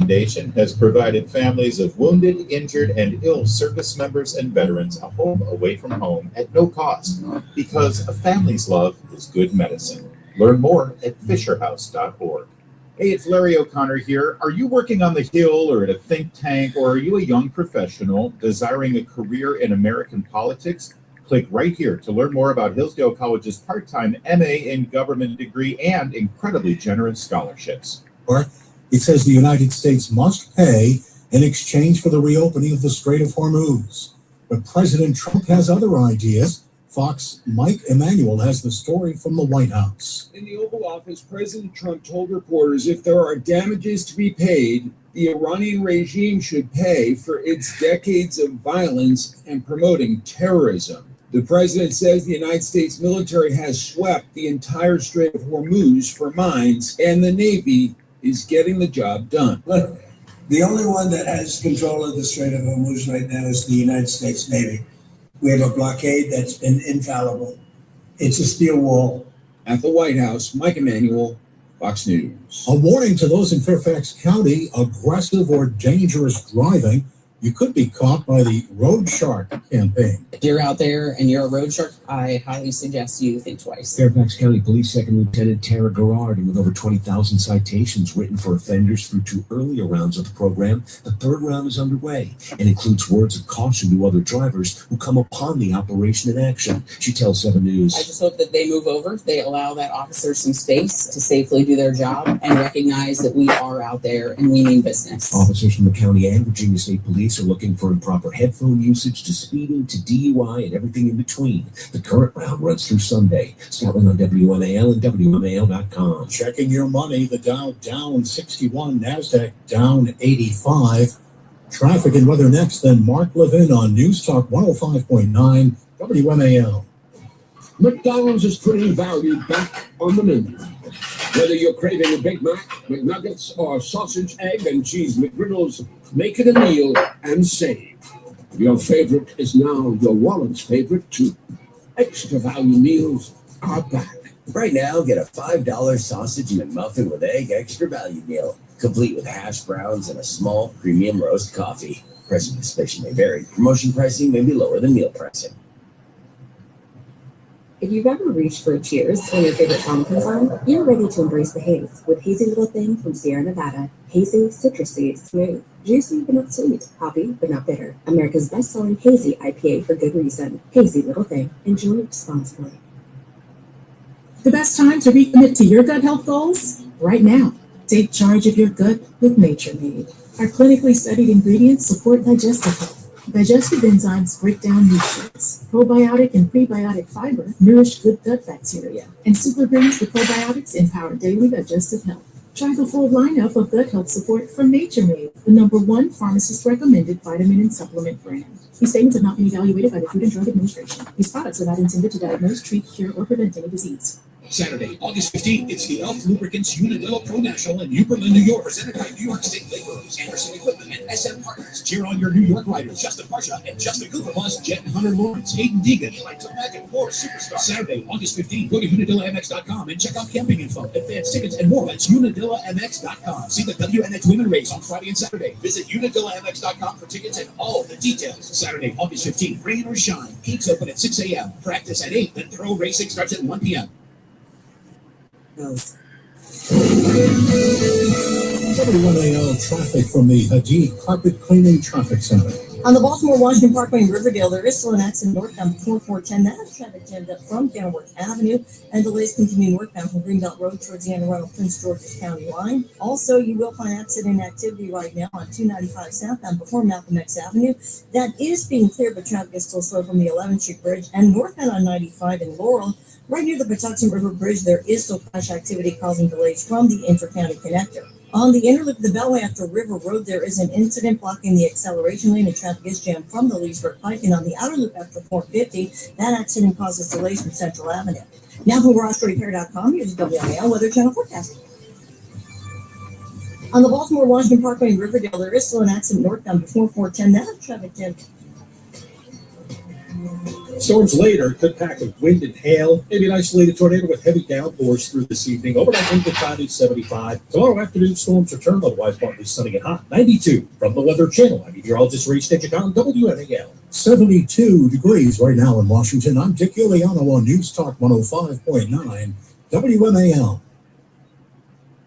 Foundation has provided families of wounded, injured, and ill service members and veterans a home away from home at no cost, because a family's love is good medicine. Learn more at fisherhouse.org. Hey, it's Larry O'Connor here. Are you working on the Hill or at a think tank, or are you a young professional desiring a career in American politics? Click right here to learn more about Hillsdale College's part-time MA in government degree and incredibly generous scholarships. It says the United States must pay in exchange for the reopening of the Strait of Hormuz. But President Trump has other ideas. Fox Mike Emanuel has the story from the White House. In the Oval Office, President Trump told reporters if there are damages to be paid, the Iranian regime should pay for its decades of violence and promoting terrorism. The president says the United States military has swept the entire Strait of Hormuz for mines, and the Navy is getting the job done. Look, the only one that has control of the Strait of Hormuz right now is the United States Navy. We have a blockade that's been infallible. It's a steel wall. At the White House, Mike Emanuel, Fox News. A warning to those in Fairfax County: aggressive or dangerous driving. You could be caught by the Road Shark campaign. If you're out there and you're a road shark, I highly suggest you think twice. Fairfax County Police Second Lieutenant Tara Garrard, and with over 20,000 citations written for offenders through 2 earlier rounds of the program, the 3rd round is underway and includes words of caution to other drivers who come upon the operation in action. She tells 7 News. I just hope that they move over. They allow that officer some space to safely do their job and recognize that we are out there and we mean business. Officers from the county and Virginia State Police are looking for improper headphone usage to speeding to DUI and everything in between. The current round runs through Sunday. Starting on WMAL and WMAL.com. Checking your money, the Dow down 61, NASDAQ down 85. Traffic and weather next, then Mark Levin on News Talk 105.9 WMAL. McDonald's is putting value back on the menu. Whether you're craving a Big Mac, McNuggets, or sausage, egg, and cheese McGriddles, make it a meal and save. Your favorite is now your wallet's favorite, too. Extra value meals are back. Right now, get a $5 sausage McMuffin with egg extra value meal, complete with hash browns and a small premium roast coffee. Price participation may vary. Promotion pricing may be lower than meal pricing. If you've ever reached for a cheers when your favorite song comes on, you're ready to embrace the haze with Hazy Little Thing from Sierra Nevada. Hazy, citrusy, smooth, juicy but not sweet, hoppy but not bitter. America's best-selling hazy IPA for good reason. Hazy Little Thing. Enjoy responsibly. The best time to recommit to your gut health goals? Right now. Take charge of your gut with Nature Made. Our clinically studied ingredients support digestive health. Digestive enzymes break down nutrients. Probiotic and prebiotic fiber nourish good gut bacteria. And supergreens with probiotics empower daily digestive health. Try the full lineup of gut health support from Nature Made, the #1 pharmacist-recommended vitamin and supplement brand. These statements have not been evaluated by the Food and Drug Administration. These products are not intended to diagnose, treat, cure, or prevent any disease. Saturday, August 15th, it's the Elf Lubricants Unadilla Pro National in Newberlin, New York, presented by New York State Laborers, Anderson Equipment, and SM Partners. Cheer on your New York riders, Justin Parsha and Justin Cooper, plus Jet and Hunter Lawrence, Hayden Deegan, Eli Tomac, and more superstars. Saturday, August 15th, go to UnadillaMX.com and check out camping info, advance tickets, and more. That's UnadillaMX.com. See the WNX Women Race on Friday and Saturday. Visit UnadillaMX.com for tickets and all the details. Saturday, August 15th, rain or shine. Gates open at 6 a.m. Practice at 8, then pro racing starts at 1 p.m. WMAL traffic from the Hadid Carpet Cleaning Traffic Center. On the Baltimore-Washington Parkway in Riverdale, there is still an accident northbound before 410. That has traffic jammed up from Kenilworth Avenue, and delays continue northbound from Greenbelt Road towards the Anne Arundel Prince George's County line. Also, you will find accident activity right now on 295 southbound before Malcolm X Avenue. That is being cleared, but traffic is still slow from the 11th Street Bridge and northbound on 95 in Laurel. Right near the Patuxent River Bridge, there is still crash activity causing delays from the inter-county connector. On the inner loop of the Beltway after River Road, there is an incident blocking the acceleration lane, and traffic is jammed from the Leesburg Pike. And on the outer loop after 450, that accident causes delays from Central Avenue. Now from RossRepair.com, here's the WMAL Weather Channel forecast. On the Baltimore-Washington Parkway in Riverdale, there is still an accident northbound before 410. That has traffic jammed. Storms later could pack of wind and hail, maybe an isolated tornado with heavy downpours through this evening. Overnight wind at 75. Tomorrow afternoon, storms return, otherwise partly sunny and hot. 92 from the Weather Channel. I'm meteorologist Ray Stitchicon, WNAL. 72 degrees right now in Washington. I'm Dick Iuliano on News Talk 105.9 WMAL.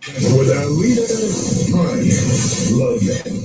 With our leader, Brian Logan.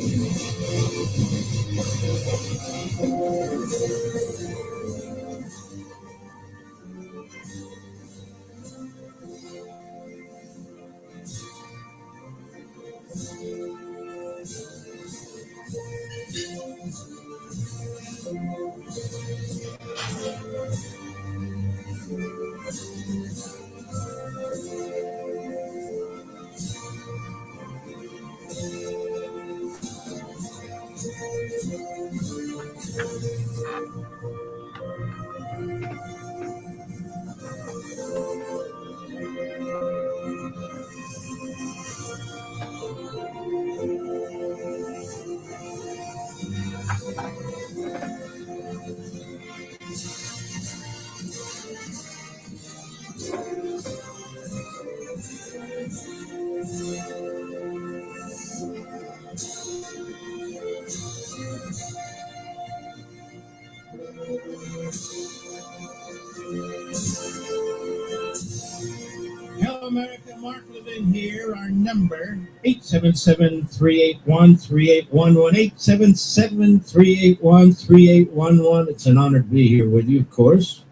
Hello, America. Mark Levin here. Our number, 877-381-3811, 877-381-3811. It's an honor to be here with you, of course,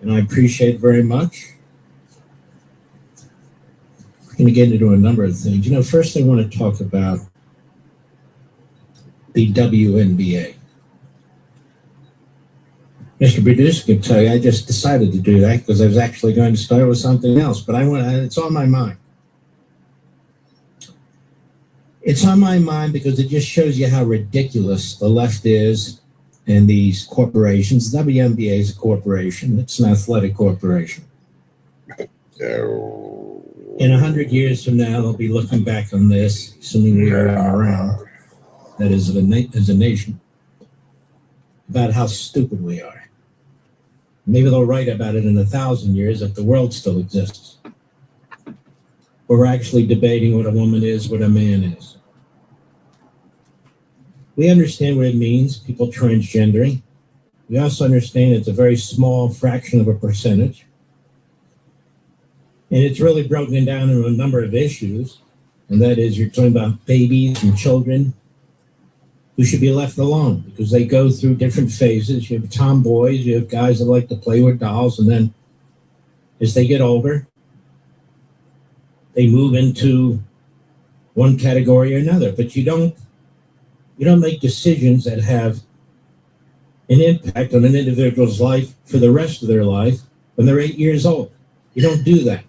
and I appreciate it very much. We're going to get into a number of things. First I want to talk about the WNBA. Mr. Producer can tell you I just decided to do that because I was actually going to start with something else, but it's on my mind. It's on my mind because it just shows you how ridiculous the left is and these corporations. The WNBA is a corporation. It's an athletic corporation. In 100 years from now, they'll be looking back on this, assuming we are around, that is, as a nation, about how stupid we are. Maybe they'll write about it in 1,000 years if the world still exists. We're actually debating what a woman is, what a man is. We understand what it means, people transgendering. We also understand it's a very small fraction of a percentage. And it's really broken down into a number of issues. And that is, you're talking about babies and children who should be left alone because they go through different phases. You have tomboys, you have guys that like to play with dolls, and then as they get older, they move into one category or another. But you don't make decisions that have an impact on an individual's life for the rest of their life when they're 8 years old. You don't do that.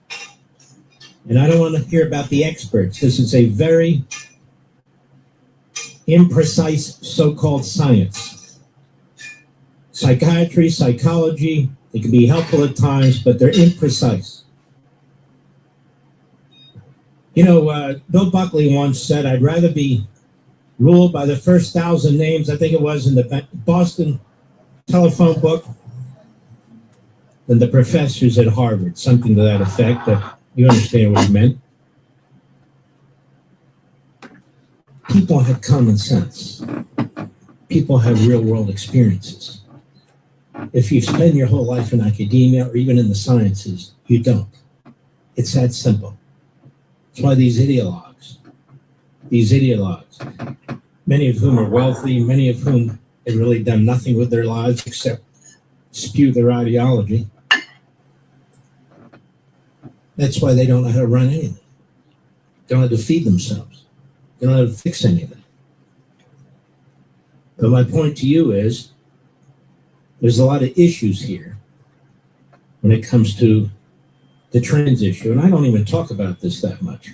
And I don't want to hear about the experts. This is a very imprecise so-called science. Psychiatry, psychology, they can be helpful at times, but they're imprecise. Bill Buckley once said, I'd rather be ruled by the first 1,000 names, I think it was in the Boston telephone book, than the professors at Harvard, something to that effect, but you understand what he meant. People have common sense. People have real world experiences. If you spend your whole life in academia or even in the sciences, you don't. It's that simple. That's why these ideologues, many of whom are wealthy, many of whom have really done nothing with their lives except spew their ideology. That's why they don't know how to run anything. They don't know how to feed themselves. They don't know how to fix anything. But my point to you is, there's a lot of issues here when it comes to the trans issue, and I don't even talk about this that much.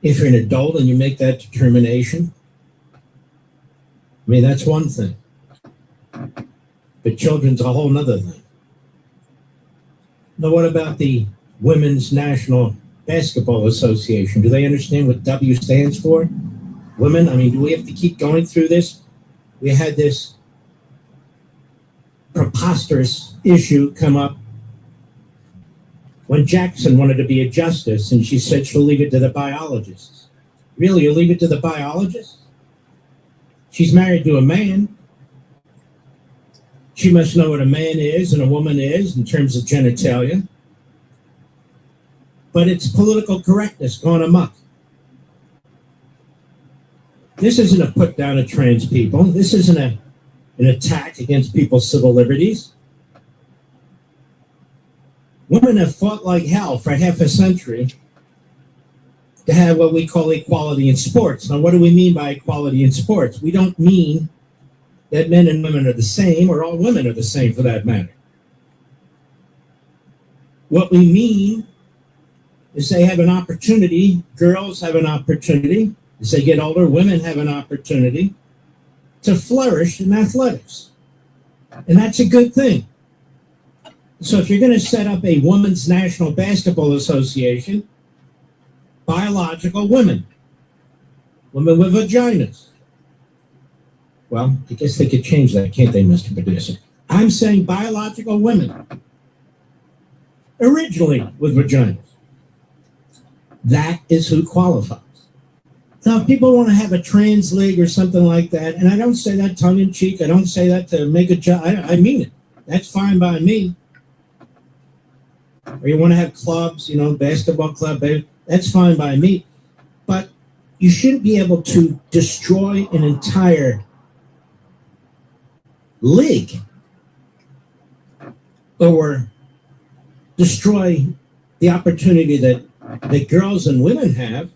If you're an adult and you make that determination, that's one thing. But children's a whole nother thing. Now, what about the Women's National Basketball Association? Do they understand what W stands for? Women? Do we have to keep going through this? We had this preposterous issue come up when Jackson wanted to be a justice, and she said she'll leave it to the biologists. Really, you'll leave it to the biologists? She's married to a man. She must know what a man is and a woman is in terms of genitalia. But it's political correctness gone amok. This isn't a put down of trans people. This isn't an attack against people's civil liberties. Women have fought like hell for half a century to have what we call equality in sports. Now, what do we mean by equality in sports? We don't mean that men and women are the same, or all women are the same for that matter. What we mean is they have an opportunity, girls have an opportunity, as they get older, women have an opportunity to flourish in athletics. And that's a good thing. So if you're going to set up a Women's National Basketball Association, biological women with vaginas. Well, I guess they could change that, can't they, Mr. Producer? I'm saying biological women, originally with vaginas. That is who qualifies. Now, if people want to have a trans league or something like that, and I don't say that tongue in cheek, I don't say that to make a joke, I mean it. That's fine by me. Or you want to have clubs, basketball club, that's fine by me. But you shouldn't be able to destroy an entire league or destroy the opportunity that girls and women have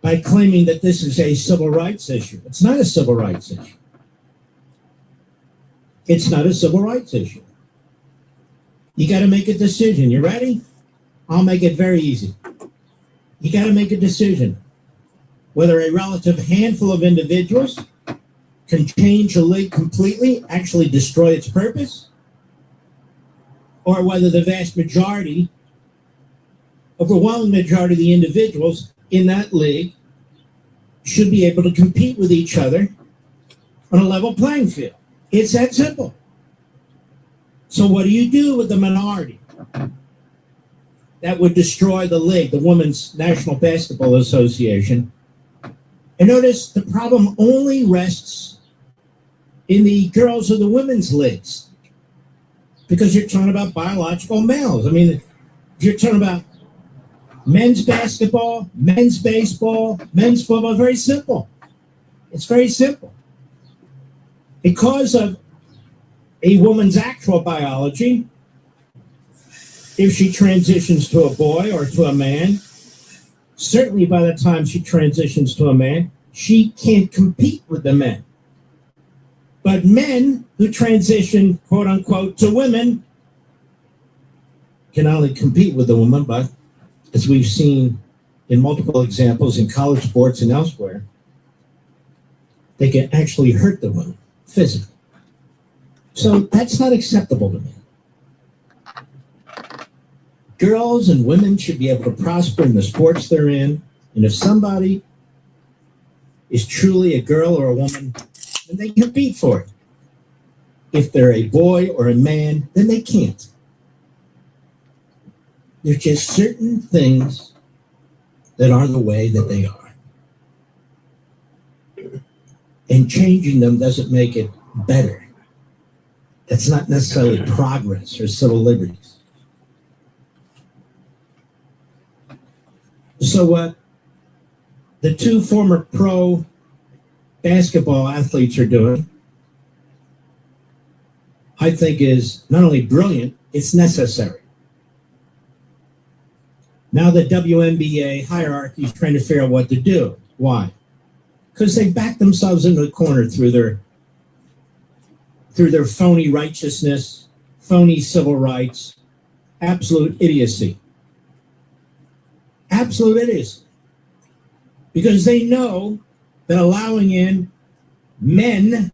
by claiming that this is a civil rights issue. It's not a civil rights issue. It's not a civil rights issue. You got to make a decision. You ready? I'll make it very easy. You got to make a decision whether a relative handful of individuals can change a league completely, actually destroy its purpose, or whether the vast majority, overwhelming majority of the individuals in that league should be able to compete with each other on a level playing field. It's that simple. So what do you do with the minority that would destroy the league, the Women's National Basketball Association? And notice the problem only rests in the girls of the women's leagues, because you're talking about biological males. I mean, if you're talking about men's basketball, men's baseball, men's football, very simple. It's very simple. Because of a woman's actual biology, if she transitions to a boy or to a man, certainly by the time she transitions to a man, she can't compete with the men. But men who transition, quote unquote, to women can not only compete with the woman, but as we've seen in multiple examples in college sports and elsewhere, they can actually hurt the women physically. So that's not acceptable to me. Girls and women should be able to prosper in the sports they're in. And if somebody is truly a girl or a woman, then they compete for it. If they're a boy or a man, then they can't. There's just certain things that are the way that they are. And changing them doesn't make it better. That's not necessarily progress or civil liberties. So what the two former pro basketball athletes are doing, I think, is not only brilliant, it's necessary. Now the WNBA hierarchy is trying to figure out what to do. Why? Because they backed themselves into a corner through their phony righteousness, phony civil rights, absolute idiocy. Absolute idiocy. Because they know that allowing in men,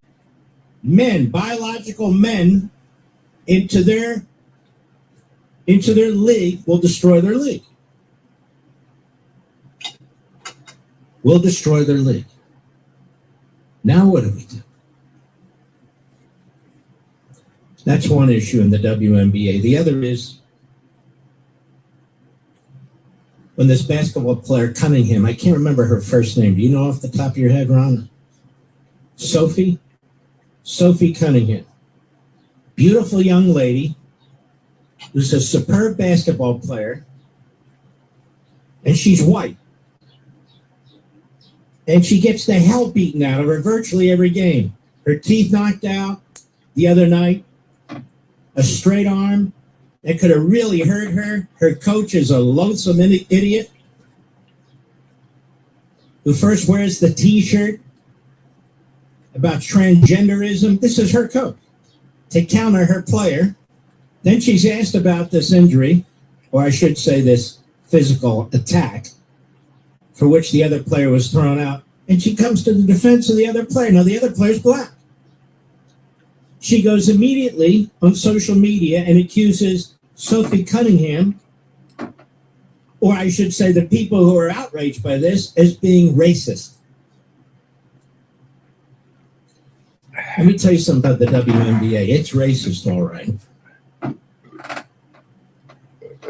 biological men, into their league will destroy their league. Will destroy their league. Now what do we do? That's one issue in the WNBA. The other is when this basketball player, Cunningham, I can't remember her first name. Do you know off the top of your head, Ron? Sophie Cunningham. Beautiful young lady who's a superb basketball player, and she's white. And she gets the hell beaten out of her virtually every game. Her teeth knocked out the other night, a straight arm that could have really hurt her. Her coach is a loathsome idiot who first wears the T-shirt about transgenderism. This is her coach to counter her player. Then she's asked about this injury, or I should say this physical attack, for which the other player was thrown out. And she comes to the defense of the other player. Now, the other player's black. She goes immediately on social media and accuses Sophie Cunningham, or I should say the people who are outraged by this, as being racist. Let me tell you something about the WNBA. It's racist, all right.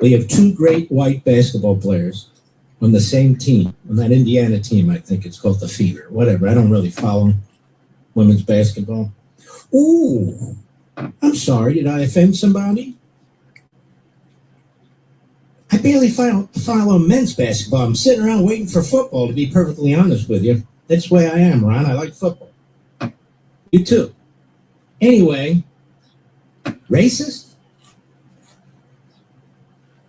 We have two great white basketball players on the same team, on that Indiana team. I think it's called the Fever, whatever. I don't really follow women's basketball. Ooh, I'm sorry. Did I offend somebody? I barely follow men's basketball. I'm sitting around waiting for football, to be perfectly honest with you. That's the way I am, Ron. I like football. You too. Anyway, racist?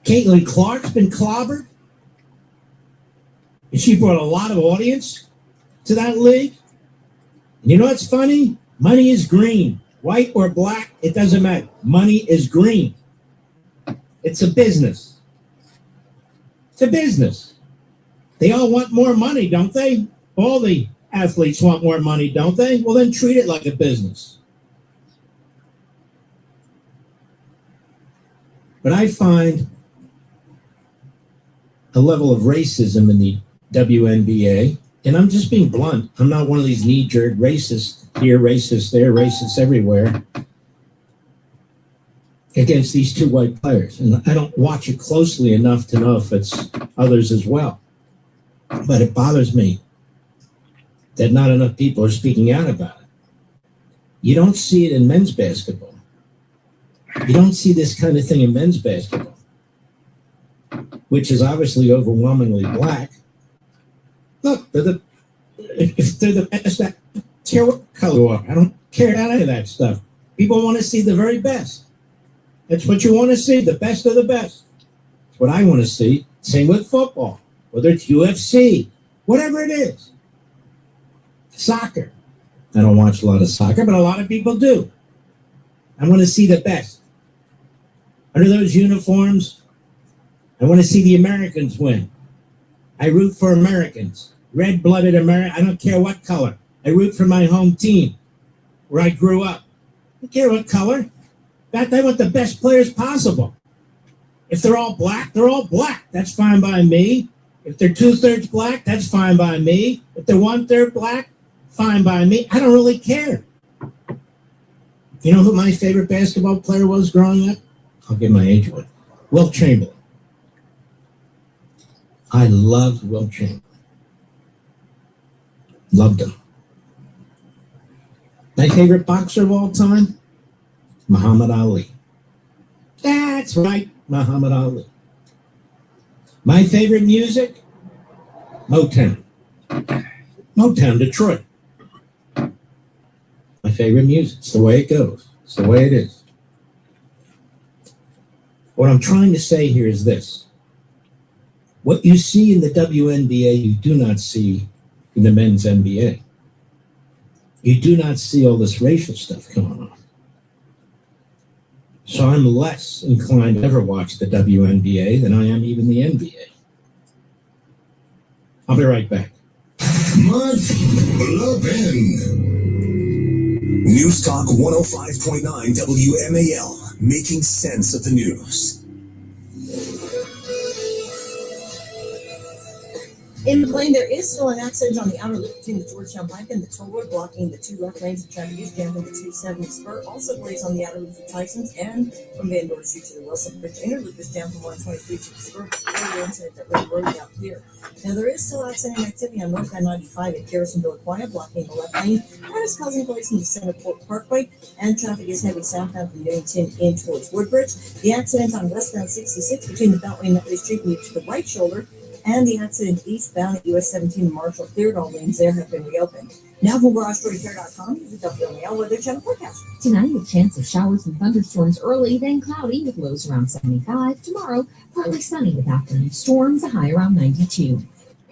Caitlin Clark's been clobbered. And she brought a lot of audience to that league. And you know what's funny? Money is green. White or black, it doesn't matter. Money is green. It's a business. It's a business. They all want more money, don't they? All the athletes want more money, don't they? Well, then treat it like a business. But I find a level of racism in the WNBA, and I'm just being blunt. I'm not one of these knee-jerk racists here, racist there, racists everywhere, against these two white players. And I don't watch it closely enough to know if it's others as well. But it bothers me that not enough people are speaking out about it. You don't see it in men's basketball. You don't see this kind of thing in men's basketball, which is obviously overwhelmingly black. Look, if they're the best, I don't care what color you are. I don't care about any of that stuff. People want to see the very best. That's what you want to see, the best of the best. That's what I want to see. Same with football, whether it's UFC, whatever it is. Soccer. I don't watch a lot of soccer, but a lot of people do. I want to see the best. Under those uniforms, I want to see the Americans win. I root for Americans. Red-blooded America. I don't care what color. I root for my home team where I grew up. I don't care what color. In fact, I want the best players possible. If they're all black, they're all black. That's fine by me. If they're 2/3 black, that's fine by me. If they're 1/3 black, fine by me. I don't really care. You know who my favorite basketball player was growing up? I'll give my age away. Wilt Chamberlain. I loved Wilt Chamberlain. Loved him. My favorite boxer of all time? Muhammad Ali. That's right, Muhammad Ali. My favorite music? Motown. Motown, Detroit. My favorite music. It's the way it goes. It's the way it is. What I'm trying to say here is this. What you see in the WNBA, you do not see in the men's NBA. You do not see all this racial stuff going on. So I'm less inclined to ever watch the WNBA than I am even the NBA. I'll be right back. Mark Lopin. News Talk 105.9 WMAL, making sense of the news. In McLean, there is still an accident on the outer loop between the Georgetown Pike and the toll road, blocking the two left lanes of traffic is jammed in the 270 spur. Also plays on the outer loop of Tyson's and from Van Dorn Street to the Wilson Bridge. Inner loop is jammed from 123 to the spur. Earlier incident that Red Road now clear. Now there is still accident activity on northbound 95 at Garrisonville Aquia, blocking the left lane. That is causing delays from the Center Port Parkway, and traffic is heavy southbound from Newington in towards Woodbridge. The accident on westbound 66 between the Beltway and Nutley Street meets the right shoulder, and the accident eastbound at US 17 Marshall cleared. All lanes there have been reopened. Now from GarageDoorCare.com, the WMAL Weather Channel forecast. Tonight, a chance of showers and thunderstorms early, then cloudy with lows around 75. Tomorrow, partly sunny with afternoon storms, a high around 92.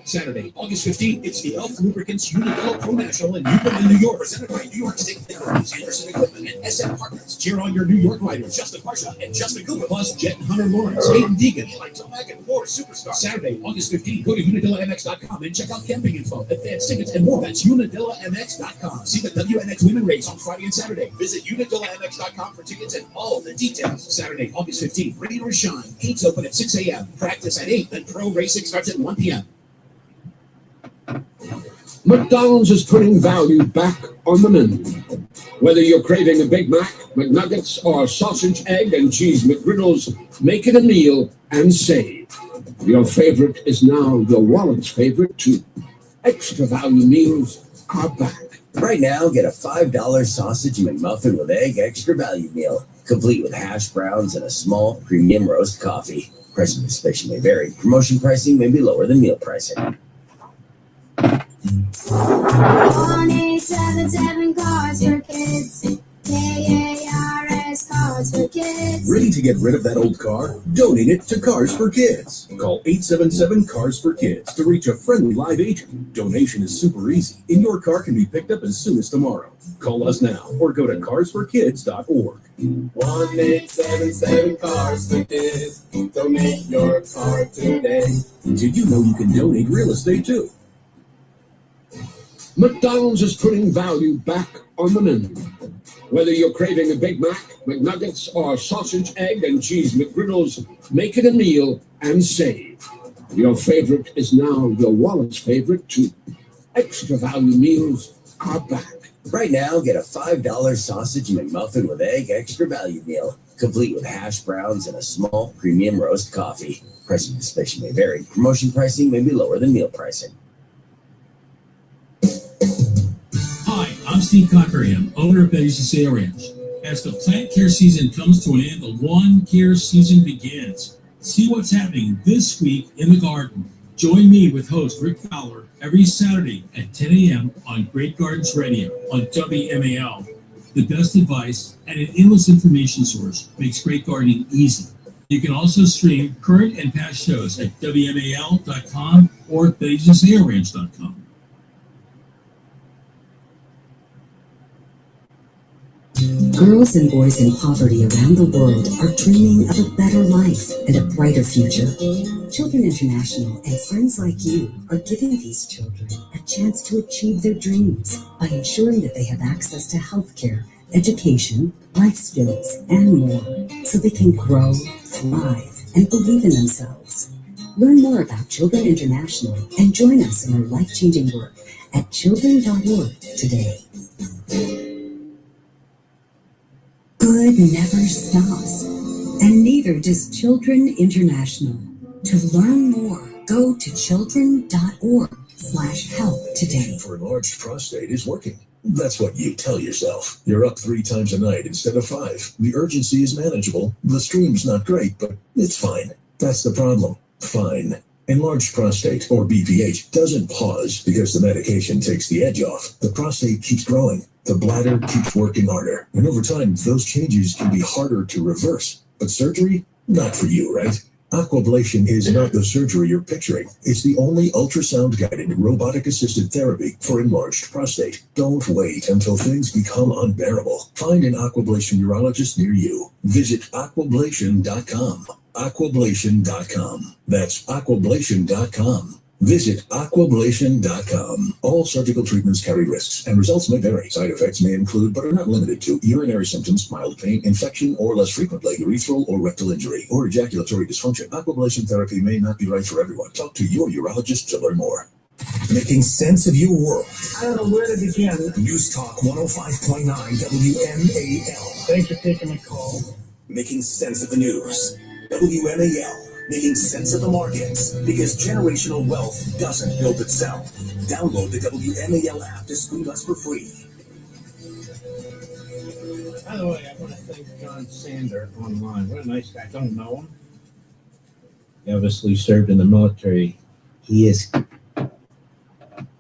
Saturday, August 15th, it's the Elf Lubricants Unadilla Pro National in Newport, New York, presented by New York State Laborers, Anderson Equipment, and SM Partners. Cheer on your New York riders, Justin Parsha and Justin Cooper, plus Jet and Hunter Lawrence, Hayden Deegan, Eli Tomac, and more superstars. Saturday, August 15th, go to UnadillaMX.com and check out camping info, advance tickets, and more. That's UnadillaMX.com. See the WNX Women Race on Friday and Saturday. Visit UnadillaMX.com for tickets and all the details. Saturday, August 15th, rain or shine. Gates open at 6 a.m. Practice at 8, then pro racing starts at 1 p.m. McDonald's is putting value back on the menu. Whether you're craving a Big Mac, McNuggets, or sausage, egg, and cheese McGriddles, make it a meal and save. Your favorite is now your wallet's favorite too. Extra value meals are back. Right now, get a $5 sausage McMuffin with egg extra value meal, complete with hash browns and a small premium roast coffee. Price participation may vary. Promotion pricing may be lower than meal pricing. 1877 Cars for Kids. KARS Cars for Kids. Ready to get rid of that old car? Donate it to Cars for Kids. Call 877 Cars for Kids to reach a friendly live agent. Donation is super easy, and your car can be picked up as soon as tomorrow. Call us now or go to carsforkids.org. 1877 Cars for Kids. Donate your car today. Did you know you can donate real estate too? McDonald's is putting value back on the menu. Whether you're craving a Big Mac, McNuggets, or sausage, egg, and cheese McGriddles, make it a meal and save. Your favorite is now your wallet's favorite too. Extra value meals are back. Right now, get a $5 sausage McMuffin with egg extra value meal, complete with hash browns and a small premium roast coffee. Price participation may vary. Promotion pricing may be lower than meal pricing. Hi, I'm Steve Cockerham, owner of Betty's Sale Ranch. As the plant care season comes to an end, the lawn care season begins. See what's happening this week in the garden. Join me with host Rick Fowler every Saturday at 10 a.m. on Great Gardens Radio on WMAL. The best advice and an endless information source makes great gardening easy. You can also stream current and past shows at WMAL.com or Betty'sSaleRanch.com. Girls and boys in poverty around the world are dreaming of a better life and a brighter future. Children International and friends like you are giving these children a chance to achieve their dreams by ensuring that they have access to health care, education, life skills, and more, so they can grow, thrive, and believe in themselves. Learn more about Children International and join us in our life-changing work at children.org today. Good never stops, and neither does Children International. To learn more, go to children.org/help today. For enlarged prostate is working. That's what you tell yourself. You're up 3 times a night instead of 5. The urgency is manageable. The stream's not great, but it's fine. That's the problem. Fine. Enlarged prostate, or BPH, doesn't pause because the medication takes the edge off. The prostate keeps growing. The bladder keeps working harder. And over time, those changes can be harder to reverse. But surgery? Not for you, right? Aquablation is not the surgery you're picturing. It's the only ultrasound-guided, robotic-assisted therapy for enlarged prostate. Don't wait until things become unbearable. Find an Aquablation urologist near you. Visit aquablation.com. Aquablation.com. That's aquablation.com. Visit aquablation.com. All surgical treatments carry risks, and results may vary. Side effects may include, but are not limited to, urinary symptoms, mild pain, infection, or less frequently, urethral or rectal injury, or ejaculatory dysfunction. Aquablation therapy may not be right for everyone. Talk to your urologist to learn more. Making sense of your world. I don't know where to begin. News Talk 105.9 WMAL. Thanks for taking my call. Making sense of the news. WMAL. Making sense of the markets, because generational wealth doesn't build itself. Download the WMAL app to stream us for free. By the way, I want to thank John Sander online. What a nice guy. I don't know him. He obviously served in the military. He is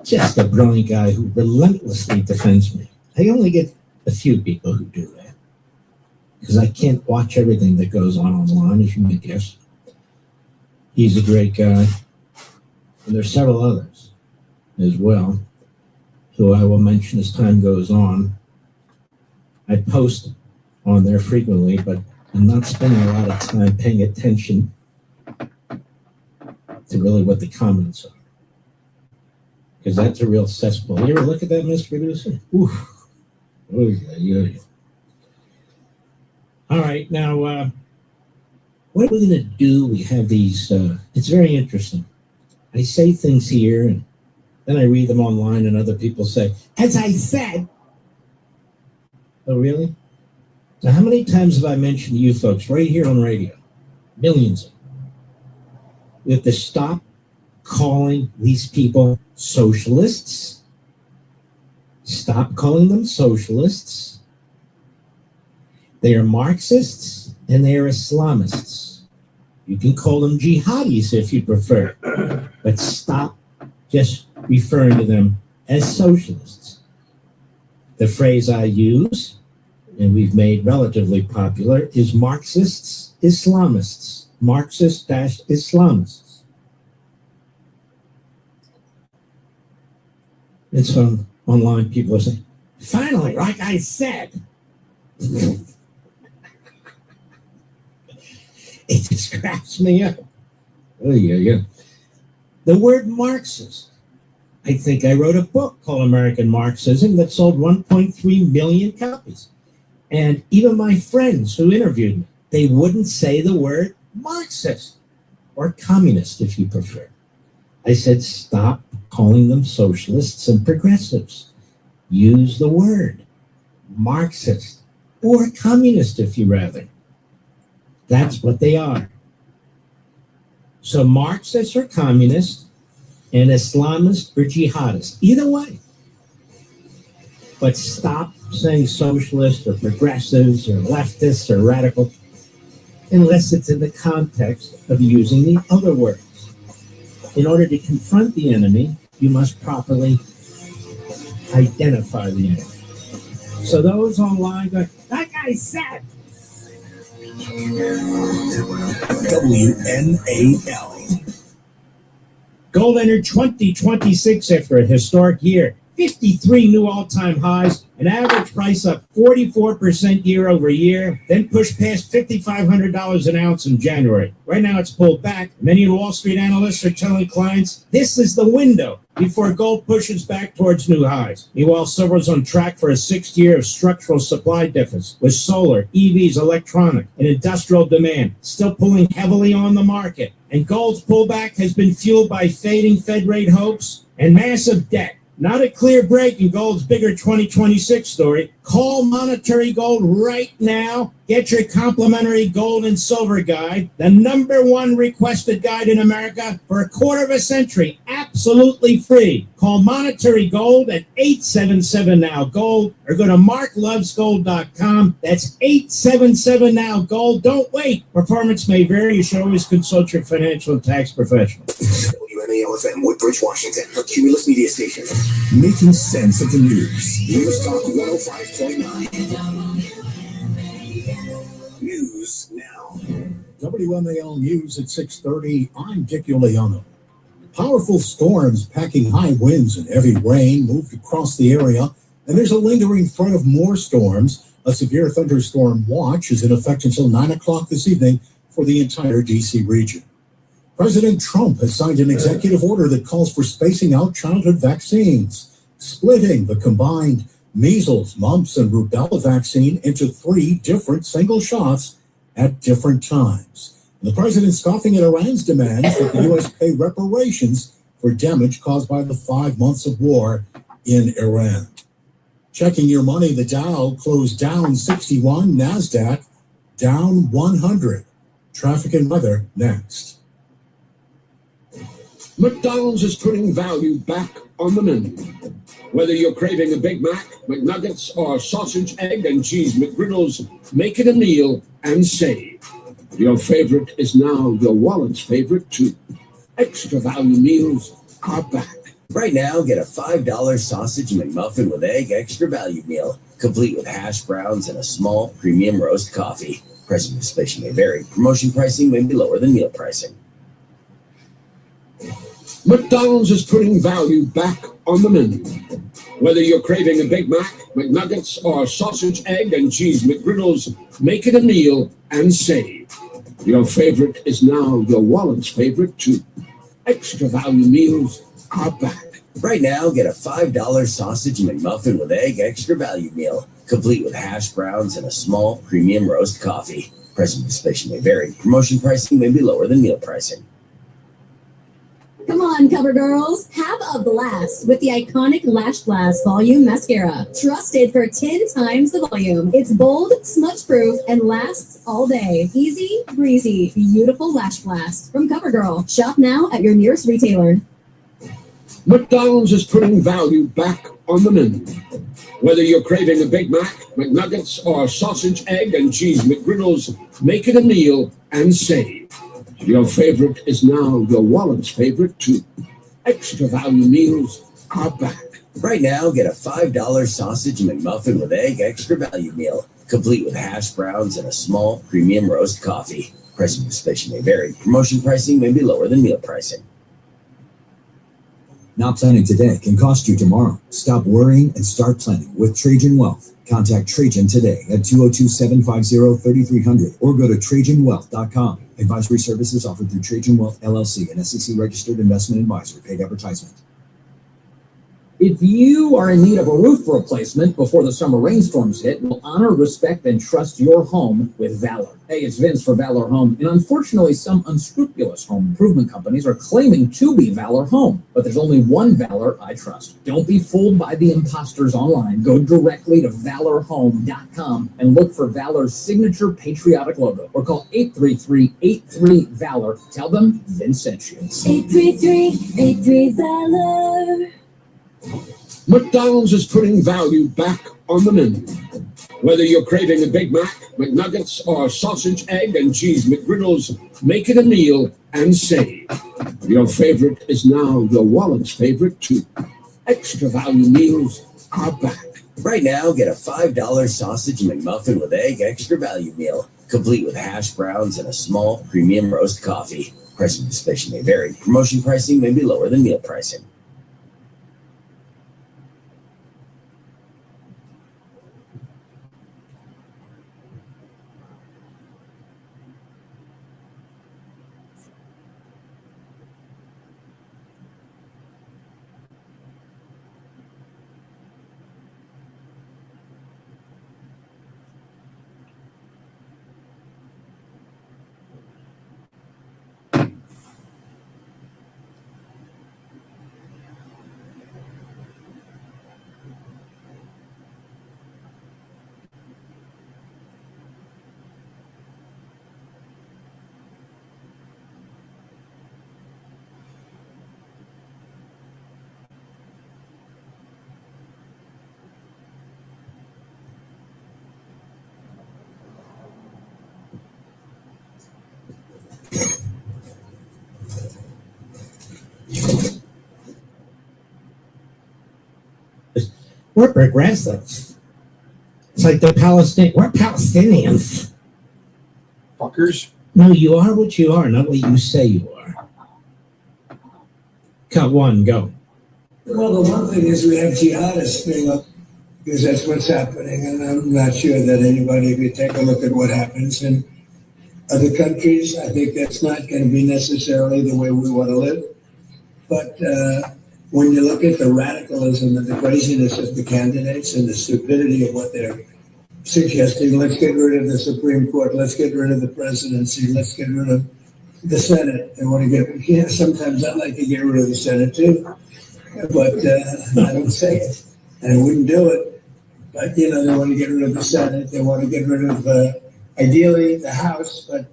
just a brilliant guy who relentlessly defends me. I only get a few people who do that because I can't watch everything that goes on online, as you may guess. He's a great guy. And there's several others as well, who I will mention as time goes on. I post on there frequently, but I'm not spending a lot of time paying attention to really what the comments are. Because that's a real cesspool. You ever look at that, Mr. Producer? Oof. Oh, yeah. All right, now, what are we going to do? We have these, it's very interesting. I say things here, and then I read them online, and other people say, as I said. Oh, really? So how many times have I mentioned to you folks right here on radio? Millions of them. We have to stop calling these people socialists. Stop calling them socialists. They are Marxists and they are Islamists. You can call them jihadis if you prefer, but stop just referring to them as socialists. The phrase I use, and we've made relatively popular, is Marxists, Islamists. Marxist-Islamists. And so online people are saying, finally, like I said. It just cracks me up. Oh, yeah. The word Marxist. I think I wrote a book called American Marxism that sold 1.3 million copies. And even my friends who interviewed me, they wouldn't say the word Marxist or communist, if you prefer. I said, stop calling them socialists and progressives. Use the word Marxist or communist, if you rather. That's what they are. So Marxists or communists and Islamists or jihadists, either way. But stop saying socialists or progressives or leftists or radical unless it's in the context of using the other words. In order to confront the enemy, you must properly identify the enemy. So those online go, like I said. WMAL. Gold entered 2026 after a historic year. 53 new all-time highs, an average price up 44% year over year, then pushed past $5,500 an ounce in January. Right now it's pulled back. Many Wall Street analysts are telling clients this is the window before gold pushes back towards new highs. Meanwhile, silver's on track for a 6th year of structural supply deficit, with solar, EVs, electronic, and industrial demand still pulling heavily on the market. And gold's pullback has been fueled by fading Fed rate hopes and massive debt. Not a clear break in gold's bigger 2026 story. Call Monetary Gold right now. Get your complimentary gold and silver guide, the #1 requested guide in America for a quarter of a century, absolutely free. Call Monetary Gold at 877-NOW-GOLD or go to marklovesgold.com. That's 877-NOW-GOLD. Don't wait. Performance may vary. You should always consult your financial and tax professional. WMAL-FM, Woodbridge, Washington, a Cumulus media station. Making sense of the news. News Talk 105.9. News now. WMAL News at 6:30. I'm Dick Iuliano. Powerful storms packing high winds and heavy rain moved across the area, and there's a lingering threat of more storms. A severe thunderstorm watch is in effect until 9 o'clock this evening for the entire D.C. region. President Trump has signed an executive order that calls for spacing out childhood vaccines, splitting the combined measles, mumps, and rubella vaccine into 3 different single shots at different times. The president scoffing at Iran's demands that the U.S. pay reparations for damage caused by the 5 months of war in Iran. Checking your money, the Dow closed down 61, NASDAQ down 100. Traffic and weather next. McDonald's is putting value back on the menu. Whether you're craving a Big Mac, McNuggets, or sausage, egg, and cheese McGriddles, make it a meal and save. Your favorite is now your wallet's favorite, too. Extra value meals are back. Right now, get a $5 sausage McMuffin with egg extra value meal, complete with hash browns and a small premium roast coffee. Pricing participation may vary. Promotion pricing may be lower than meal pricing. McDonald's is putting value back on the menu. Whether you're craving a Big Mac, McNuggets, or sausage, egg, and cheese McGriddles, make it a meal and save. Your favorite is now your wallet's favorite, too. Extra value meals are back. Right now, get a $5 sausage McMuffin with egg extra value meal, complete with hash browns and a small premium roast coffee. Pricing participation may vary. Promotion pricing may be lower than meal pricing. Come on, cover girls. Have a blast with the iconic Lash Blast Volume Mascara. Trusted for 10 times the volume. It's bold, smudge-proof, and lasts all day. Easy, breezy, beautiful Lash Blast from CoverGirl. Shop now at your nearest retailer. McDonald's is putting value back on the menu. Whether you're craving a Big Mac, McNuggets, or sausage, egg, and cheese McGriddles, make it a meal and save. Your favorite is now your wallet's favorite, too. Extra value meals are back. Right now, get a $5 sausage McMuffin with egg extra value meal, complete with hash browns and a small premium roast coffee. Pricing participation may vary. Promotion pricing may be lower than meal pricing. Not planning today can cost you tomorrow. Stop worrying and start planning with Trajan Wealth. Contact Trajan today at 202-750-3300 or go to TrajanWealth.com. Advisory services offered through Trajan Wealth LLC, an SEC-registered investment advisor. Paid advertisement. If you are in need of a roof replacement before the summer rainstorms hit, we'll honor, respect, and trust your home with Valor. Hey, it's Vince for Valor Home, and unfortunately, some unscrupulous home improvement companies are claiming to be Valor Home, but there's only one Valor I trust. Don't be fooled by the imposters online. Go directly to ValorHome.com and look for Valor's signature patriotic logo, or call 833-83-VALOR. Tell them Vince sent you. 833-83-VALOR. McDonald's is putting value back on the menu. Whether you're craving a Big Mac, McNuggets, or sausage, egg, and cheese McGriddles, make it a meal and save. Your favorite is now your wallet's favorite, too. Extra value meals are back. Right now, get a $5 sausage McMuffin with egg extra value meal, complete with hash browns and a small premium roast coffee. Pricing participation may vary. Promotion pricing may be lower than meal pricing. We're progressives. It's like the we're Palestinians. Fuckers. No, you are what you are, not what you say you are. Cut one, go. Well, the one thing is we have jihadists spring up because that's what's happening, and I'm not sure that anybody could take a look at what happens. And other countries. I think that's not going to be necessarily the way we want to live. But when you look at the radicalism and the craziness of the candidates and the stupidity of what they're suggesting, let's get rid of the Supreme Court, let's get rid of the presidency, let's get rid of the Senate. They want to get, yeah, sometimes I like to get rid of the Senate too, but I don't say it, and I wouldn't do it. But, you know, they want to get rid of the Senate, they want to get rid of, ideally, the House, but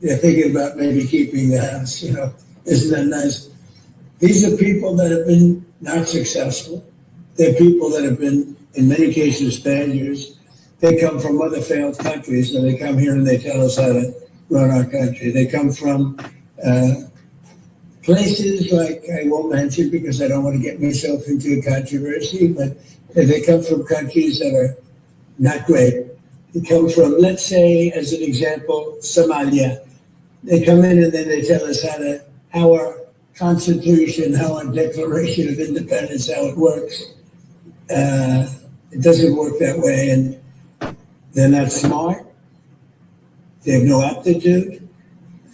they're thinking about maybe keeping the House, you know. Isn't that nice? These are people that have been not successful. They're people that have been, in many cases, failures. They come from other failed countries, and they come here and they tell us how to run our country. They come from places like I won't mention because I don't want to get myself into a controversy, but they come from countries that are not great. They come from, let's say, as an example, Somalia. They come in and then they tell us how our Constitution, how our Declaration of Independence, how it works. It doesn't work that way, and they're not smart. They have no aptitude.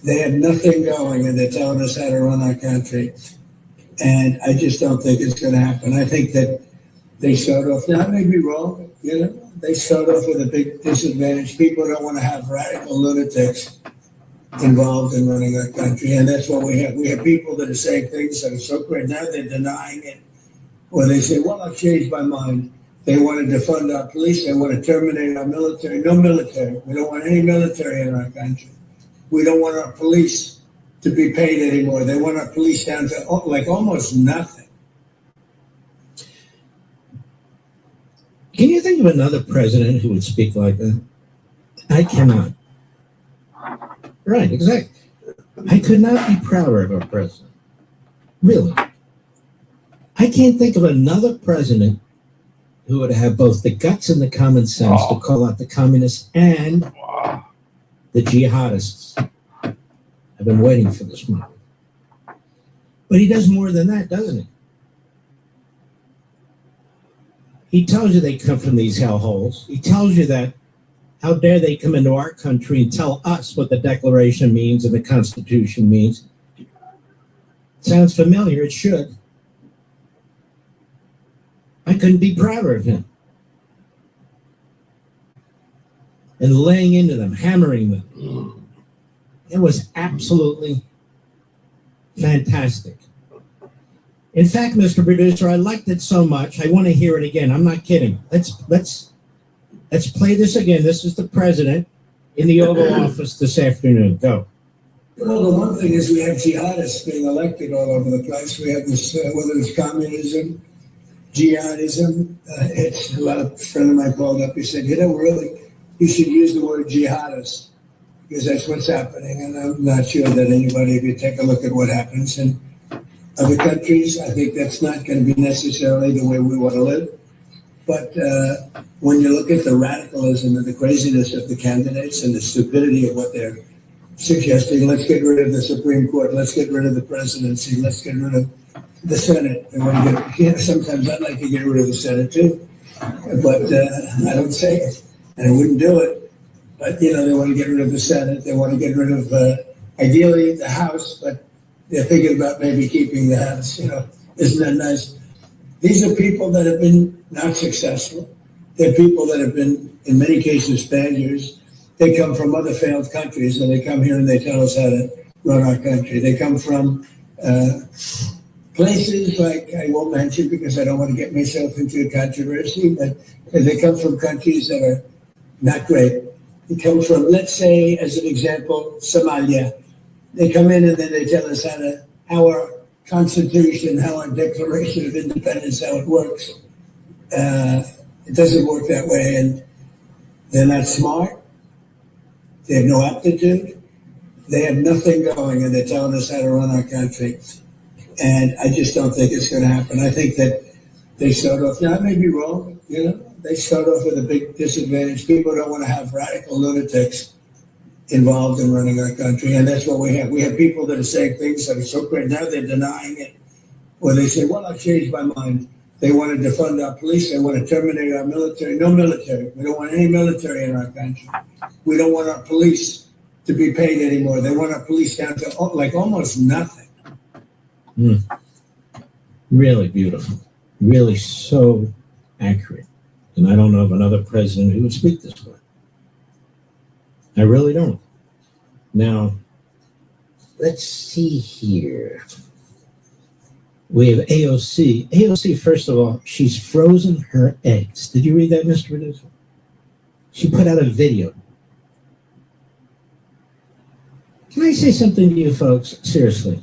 They have nothing going, and they're telling us how to run our country. And I just don't think it's going to happen. I think that they start off, now I may be wrong, you know, they start off with a big disadvantage. People don't want to have radical lunatics involved in running our country, and that's what we have. We have people that are saying things that are so great. Now they're denying it, or they say, well, I've changed my mind. They want to defund our police. They want to terminate our military. No military. We don't want any military in our country. We don't want our police to be paid anymore. They want our police down to like almost nothing. Can you think of another president who would speak like that? I cannot. Right, exactly. I could not be prouder of our president. Really. I can't think of another president who would have both the guts and the common sense to call out the communists and the jihadists. I've been waiting for this moment. But he does more than that, doesn't he? He tells you they come from these hellholes. He tells you that how dare they come into our country and tell us what the Declaration means and the Constitution means. Sounds familiar, it should. I couldn't be prouder of him. And laying into them, hammering them. It was absolutely fantastic. In fact, Mr. Producer, I liked it so much, I want to hear it again. I'm not kidding. Let's play this again. This is the president in the Oval Office this afternoon. Go. Well, the one thing is we have jihadists being elected all over the place. We have this, whether it's communism, jihadism. It's a friend of mine called up. He said, you should use the word jihadist because that's what's happening. And I'm not sure that anybody, if you take a look at what happens in other countries, I think that's not going to be necessarily the way we want to live. But when you look at the radicalism and the craziness of the candidates and the stupidity of what they're suggesting, let's get rid of the Supreme Court, let's get rid of the presidency, let's get rid of the Senate. They want to get, yeah, sometimes I'd like to get rid of the Senate too, but I don't say it, and I wouldn't do it. But, you know, they want to get rid of the Senate. They want to get rid of, ideally, the House, but they're thinking about maybe keeping the House, you know. Isn't that nice? These are people that have been not successful. They're people that have been, in many cases, failures. They come from other failed countries, and they come here and they tell us how to run our country. They come from places like I won't mention because I don't want to get myself into a controversy, but they come from countries that are not great. They come from, let's say, as an example, Somalia. They come in and then they tell us how our Constitution, how our Declaration of Independence, how it works. It doesn't work that way, and they're not smart. They have no aptitude. They have nothing going, and they're telling us how to run our country. And I just don't think it's going to happen. I think that they start off, now I may be wrong, you know, they start off with a big disadvantage. People don't want to have radical lunatics involved in running our country, and that's what we have. We have people that are saying things that are so great. Now they're denying it, or they say, well, I've changed my mind. They want to defund our police. They want to terminate our military. No military. We don't want any military in our country. We don't want our police to to be paid anymore. They want our police down to like almost nothing. Really beautiful. Really so accurate. And I don't know of another president who would speak this way. I really don't. Now, let's see here. We have AOC. AOC, first of all, she's frozen her eggs. Did you read that, Mr. Producer? She put out a video. Can I say something to you folks? Seriously.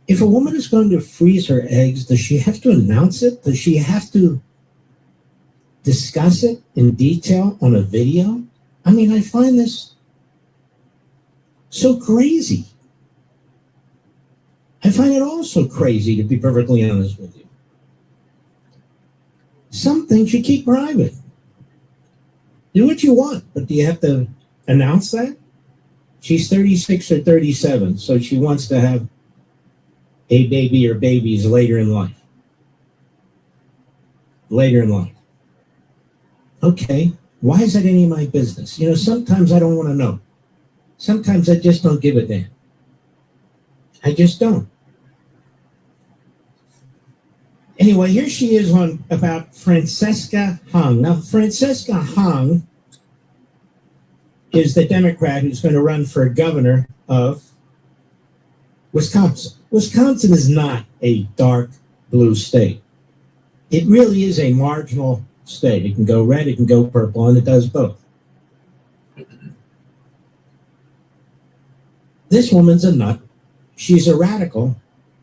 If a woman is going to freeze her eggs, does she have to announce it? Does she have to discuss it in detail on a video? I mean, I find this so crazy. I find it all so crazy, to be perfectly honest with you. Some things you keep private. Do what you want, but do you have to announce that? She's 36 or 37, so she wants to have a baby or babies later in life. Later in life. Okay, why is that any of my business? You know, sometimes I don't want to know. Sometimes I just don't give a damn. I just don't. Anyway, here she is on about Francesca Hung. Now, Francesca Hung is the Democrat who's going to run for governor of Wisconsin. Wisconsin is not a dark blue state. It really is a marginal state. It can go red, it can go purple, and it does both. This woman's a nut. She's a radical,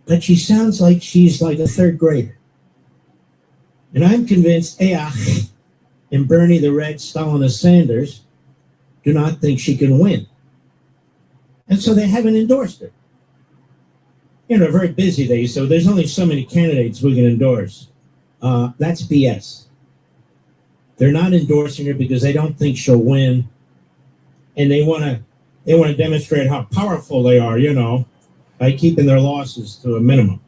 but she sounds like she's like a third grader. And I'm convinced Ayach and Bernie the Red Stalinist Sanders do not think she can win. And so they haven't endorsed her. You know, very busy days, so there's only so many candidates we can endorse. That's BS. They're not endorsing her because they don't think she'll win. And they want to demonstrate how powerful they are, you know, by keeping their losses to a minimum.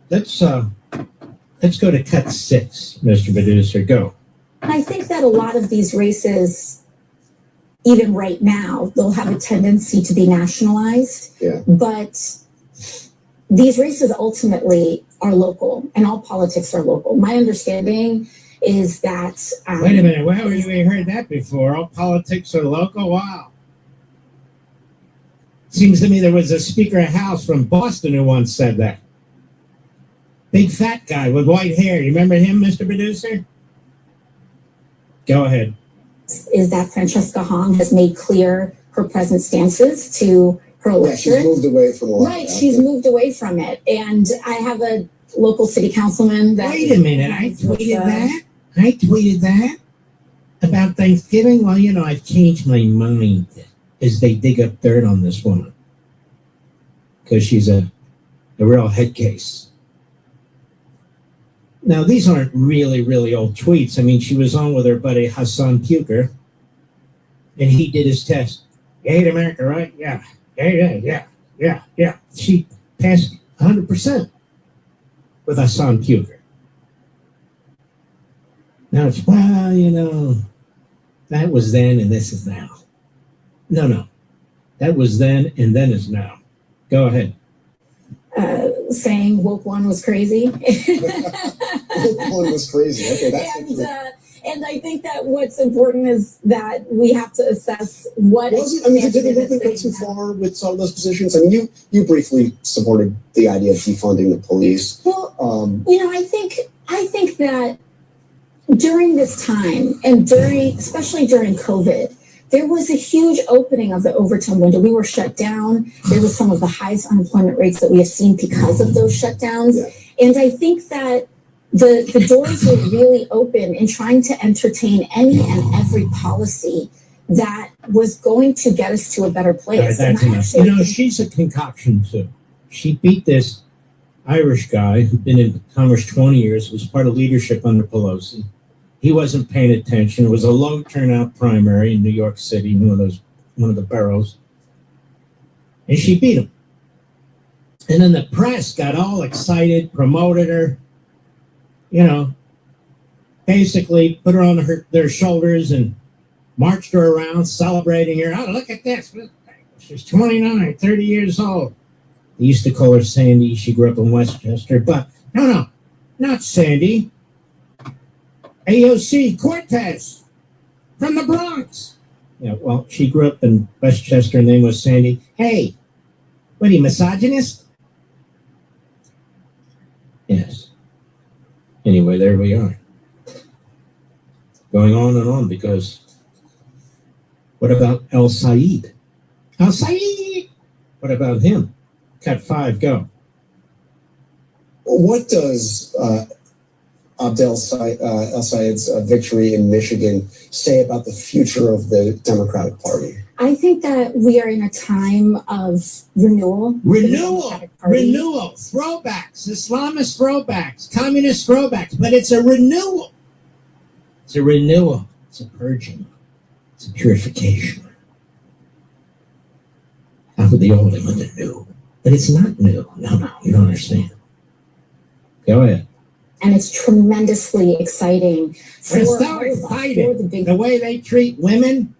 Let's go to cut 6, Mr. Producer. Go. I think that a lot of these races, even right now, they'll have a tendency to be nationalized. Yeah. But these races ultimately are local, and all politics are local. My understanding is that. Wait a minute. Where have you heard that before? All politics are local? Wow. Seems to me there was a Speaker of House from Boston who once said that. Big fat guy with white hair. You remember him, Mr. Producer? Go ahead. Is that Francesca Hong has made clear her present stances to her electorate. She's moved away from a lot. Right, she's moved away from it. And I have a local city councilman that. Wait a minute, I tweeted that about Thanksgiving. Well, you know, I've changed my mind as they dig up dirt on this woman because she's a real head case. Now, these aren't really, really old tweets. I mean, she was on with her buddy Hassan Puker, and he did his test. You hate America, right? Yeah. Yeah. She passed 100% with Hassan Puker. Now it's, well, you know, that was then and this is now. No. That was then and then is now. Go ahead. Saying woke one was crazy. Woke one was crazy. Okay, that's and I think that what's important is that we have to assess what. Did they really go too far with some of those positions? I mean, you briefly supported the idea of defunding the police. Well, I think that during this time and especially during COVID, there was a huge opening of the overtime window. We were shut down. There was some of the highest unemployment rates that we have seen because of those shutdowns. Yeah. And I think that the doors were really open in trying to entertain any and every policy that was going to get us to a better place. Right, that's enough. She's a concoction too. She beat this Irish guy who'd been in Congress 20 years, was part of leadership under Pelosi. He wasn't paying attention. It was a low turnout primary in New York City, one of the boroughs. And she beat him. And then the press got all excited, promoted her. You know, basically put her on their shoulders and marched her around celebrating her. Oh, look at this. She's 29, 30 years old. They used to call her Sandy. She grew up in Westchester. But no, not Sandy. AOC Cortez from the Bronx. Yeah, well, she grew up in Westchester. Her name was Sandy. Hey, what are you, misogynist? Yes. Anyway, there we are. Going on and on, because what about El Said? El Said! What about him? Cut 5, go. What does El Sayed's victory in Michigan say about the future of the Democratic Party? I think that we are in a time of renewal. Renewal, throwbacks, Islamist throwbacks, communist throwbacks, but it's a renewal. It's a renewal. It's a purging. It's a purification. Out of the old and the new. But it's not new. No, you don't understand. Go ahead. And it's tremendously exciting. It's so exciting. The way they treat women.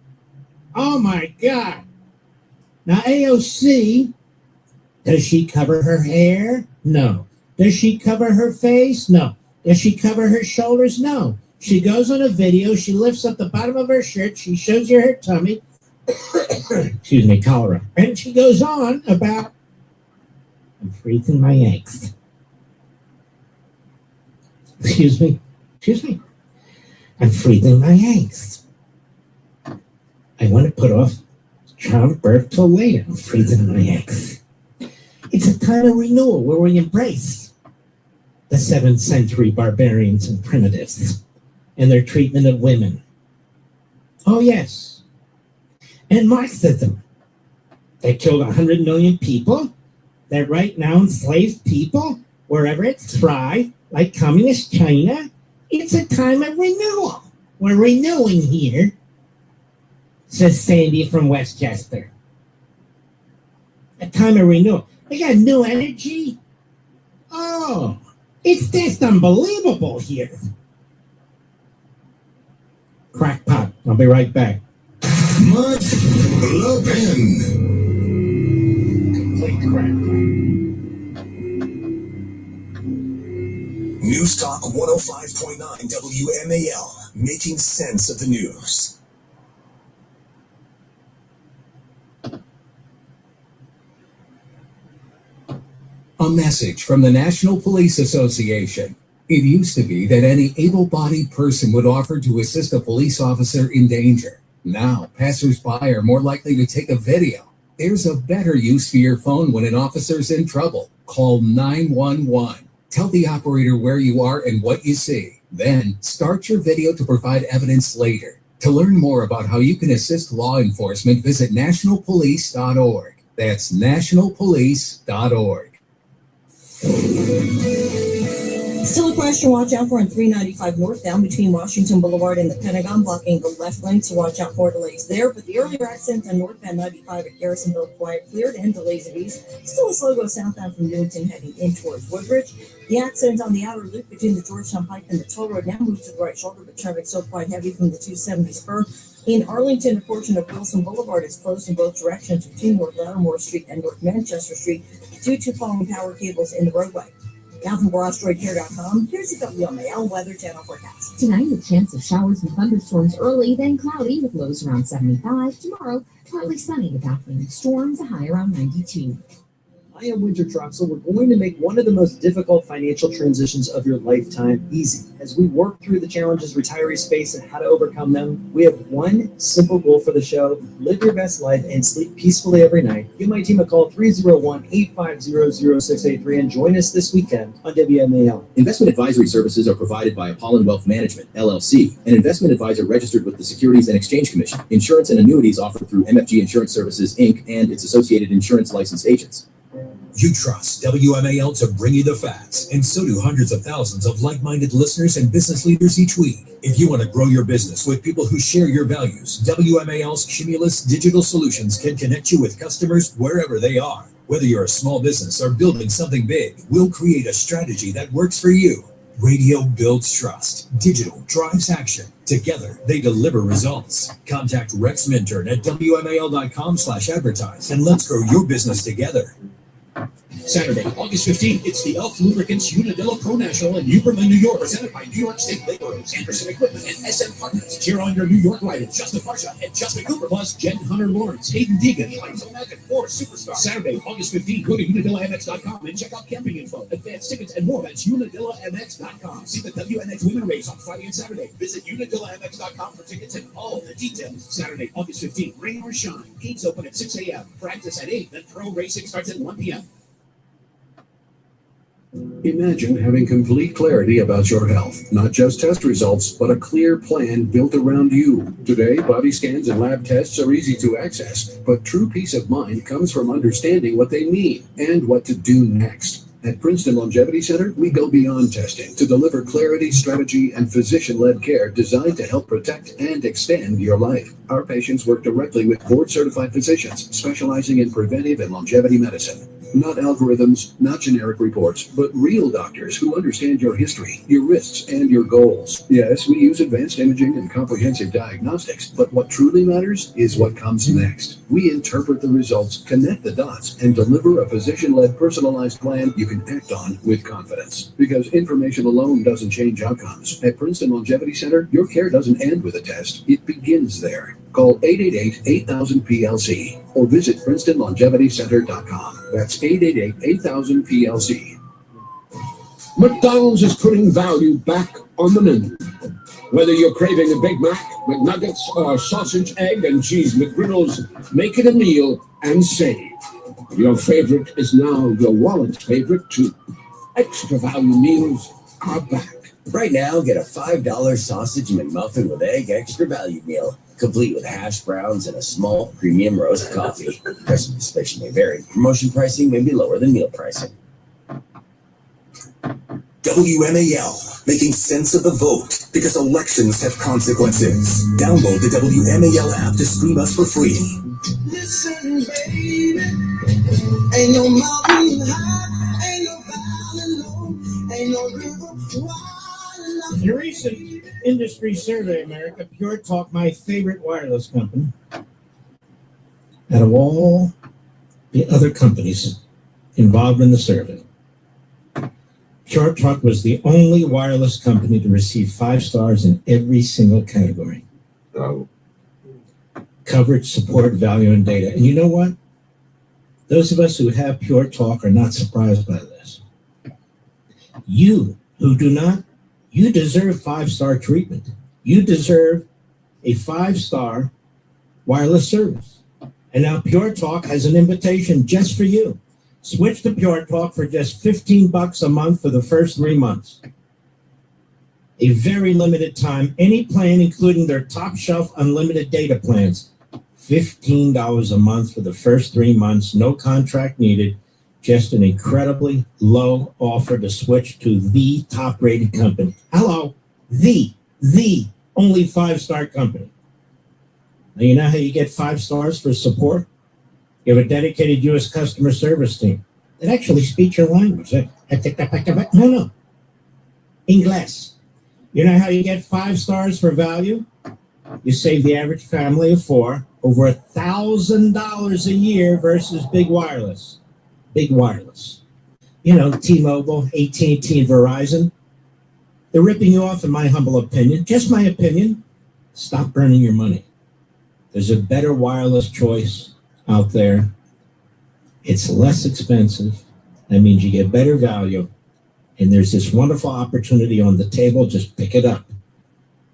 Oh my God. Now AOC, does she cover her hair? No. Does she cover her face? No. Does she cover her shoulders? No. She goes on a video, she lifts up the bottom of her shirt, she shows you her tummy. Excuse me, cholera. And she goes on about, I'm freezing my eggs. Excuse me. I'm freezing my eggs. I want to put off childbirth till later. I'm freezing my eggs. It's a time of renewal where we embrace the 7th century barbarians and primitives and their treatment of women. Oh, yes. And Marxism. They killed 100 million people. They're right now enslaved people wherever it's thrived, like communist China. It's a time of renewal. We're renewing here, says Sandy from Westchester. A time of renewal. They got new energy. Oh, it's just unbelievable here. Crackpot. I'll be right back. Mark Le Pen. Complete crack. News Talk 105.9 WMAL, making sense of the news. A message from the National Police Association. It used to be that any able-bodied person would offer to assist a police officer in danger. Now, passers-by are more likely to take a video. There's a better use for your phone when an officer's in trouble. Call 911. Tell the operator where you are and what you see. Then, start your video to provide evidence later. To learn more about how you can assist law enforcement, visit nationalpolice.org. That's nationalpolice.org. Still a crash to watch out for on 395 northbound between Washington Boulevard and the Pentagon, blocking the left lane, so watch out for delays there. But the earlier accident on northbound 95 at Garrisonville, quiet, cleared, and delays at east. Still a slow go southbound from Newington heading in towards Woodbridge. The accident on the outer loop between the Georgetown Pike and the toll road now moves to the right shoulder, but traffic still quite heavy from the 270 spur. In Arlington, a portion of Wilson Boulevard is closed in both directions between North Lattimore Street and North Manchester Street due to falling power cables in the roadway. Now from BoraStroidCare.com, here's the WMAL Weather Channel forecast. Tonight, a chance of showers and thunderstorms early, then cloudy with lows around 75. Tomorrow, partly sunny with afternoon storms, a high around 92. I am Winter Troxel. We're going to make one of the most difficult financial transitions of your lifetime easy. As we work through the challenges retirees face and how to overcome them, we have one simple goal for the show: live your best life and sleep peacefully every night. Give my team a call, 301-850-0683, and join us this weekend on WMAL. Investment advisory services are provided by Apollon Wealth Management, LLC, an investment advisor registered with the Securities and Exchange Commission. Insurance and annuities offered through MFG Insurance Services, Inc. and its associated insurance licensed agents. You trust WMAL to bring you the facts, and so do hundreds of thousands of like-minded listeners and business leaders each week. If you want to grow your business with people who share your values, WMAL's Cumulus Digital Solutions can connect you with customers wherever they are. Whether you're a small business or building something big, we'll create a strategy that works for you. Radio builds trust. Digital drives action. Together, they deliver results. Contact Rex Minturn at WMAL.com/advertise and let's grow your business together. Saturday, August 15th, it's the Elf Lubricants Unadilla Pro National in Newberlin, New York, presented by New York State Laborers, Anderson Equipment, and SM Partners. Cheer on your New York riders, Justin Parsha and Justin Cooper, plus Jen Hunter Lawrence, Hayden Deegan, Lights Magic, or Superstar. Saturday, August 15th, go to UnadillaMX.com and check out camping info, advance tickets, and more. That's UnadillaMX.com. See the WNX Women Race on Friday and Saturday. Visit UnadillaMX.com for tickets and all the details. Saturday, August 15th, rain or shine. Gates open at 6 a.m. Practice at 8, then pro racing starts at 1 p.m. Imagine having complete clarity about your health, not just test results, but a clear plan built around you. Today, body scans and lab tests are easy to access, but true peace of mind comes from understanding what they mean and what to do next. At Princeton Longevity Center, we go beyond testing to deliver clarity, strategy, and physician-led care designed to help protect and extend your life. Our patients work directly with board-certified physicians specializing in preventive and longevity medicine. Not algorithms, not generic reports, but real doctors who understand your history, your risks, and your goals. Yes, we use advanced imaging and comprehensive diagnostics, but what truly matters is what comes next. We interpret the results, connect the dots, and deliver a physician-led personalized plan you can act on with confidence. Because information alone doesn't change outcomes. At Princeton Longevity Center, your care doesn't end with a test. It begins there. Call 888-8000-PLC or visit PrincetonLongevityCenter.com. That's 888-8000-PLC. McDonald's is putting value back on the menu. Whether you're craving a Big Mac, McNuggets, or sausage, egg, and cheese McGriddles, make it a meal and save. Your favorite is now your wallet's favorite, too. Extra value meals are back. Right now, get a $5 sausage McMuffin with egg extra value meal, complete with hash browns and a small premium roast coffee. Price of this may vary. Promotion pricing may be lower than meal pricing. WMAL, making sense of the vote because elections have consequences. Download the WMAL app to stream us for free. Listen, baby, ain't no mountain high, ain't no valley low, ain't no river wide. In a recent industry survey, America, Pure Talk, my favorite wireless company, out of all the other companies involved in the survey, Pure Talk was the only wireless company to receive 5 stars in every single category. Oh. Coverage, support, value, and data. And you know what? Those of us who have Pure Talk are not surprised by this. You who do not, you deserve 5-star treatment. You deserve a 5-star wireless service. And now Pure Talk has an invitation just for you. Switch to Pure Talk for just $15 a month for the first 3 months. A very limited time, any plan, including their top shelf unlimited data plans. $15 a month for the first 3 months, no contract needed. Just an incredibly low offer to switch to the top-rated company. Hello, the only 5-star company. Now, you know how you get 5 stars for support? You have a dedicated U.S. customer service team that actually speaks your language. No. English. You know how you get 5 stars for value? You save the average family of 4 over $1,000 a year versus Big Wireless. Big Wireless. You know, T-Mobile, AT&T, and Verizon. They're ripping you off, in my humble opinion. Just my opinion. Stop burning your money. There's a better wireless choice out there. It's less expensive. That means you get better value. And there's this wonderful opportunity on the table. Just pick it up.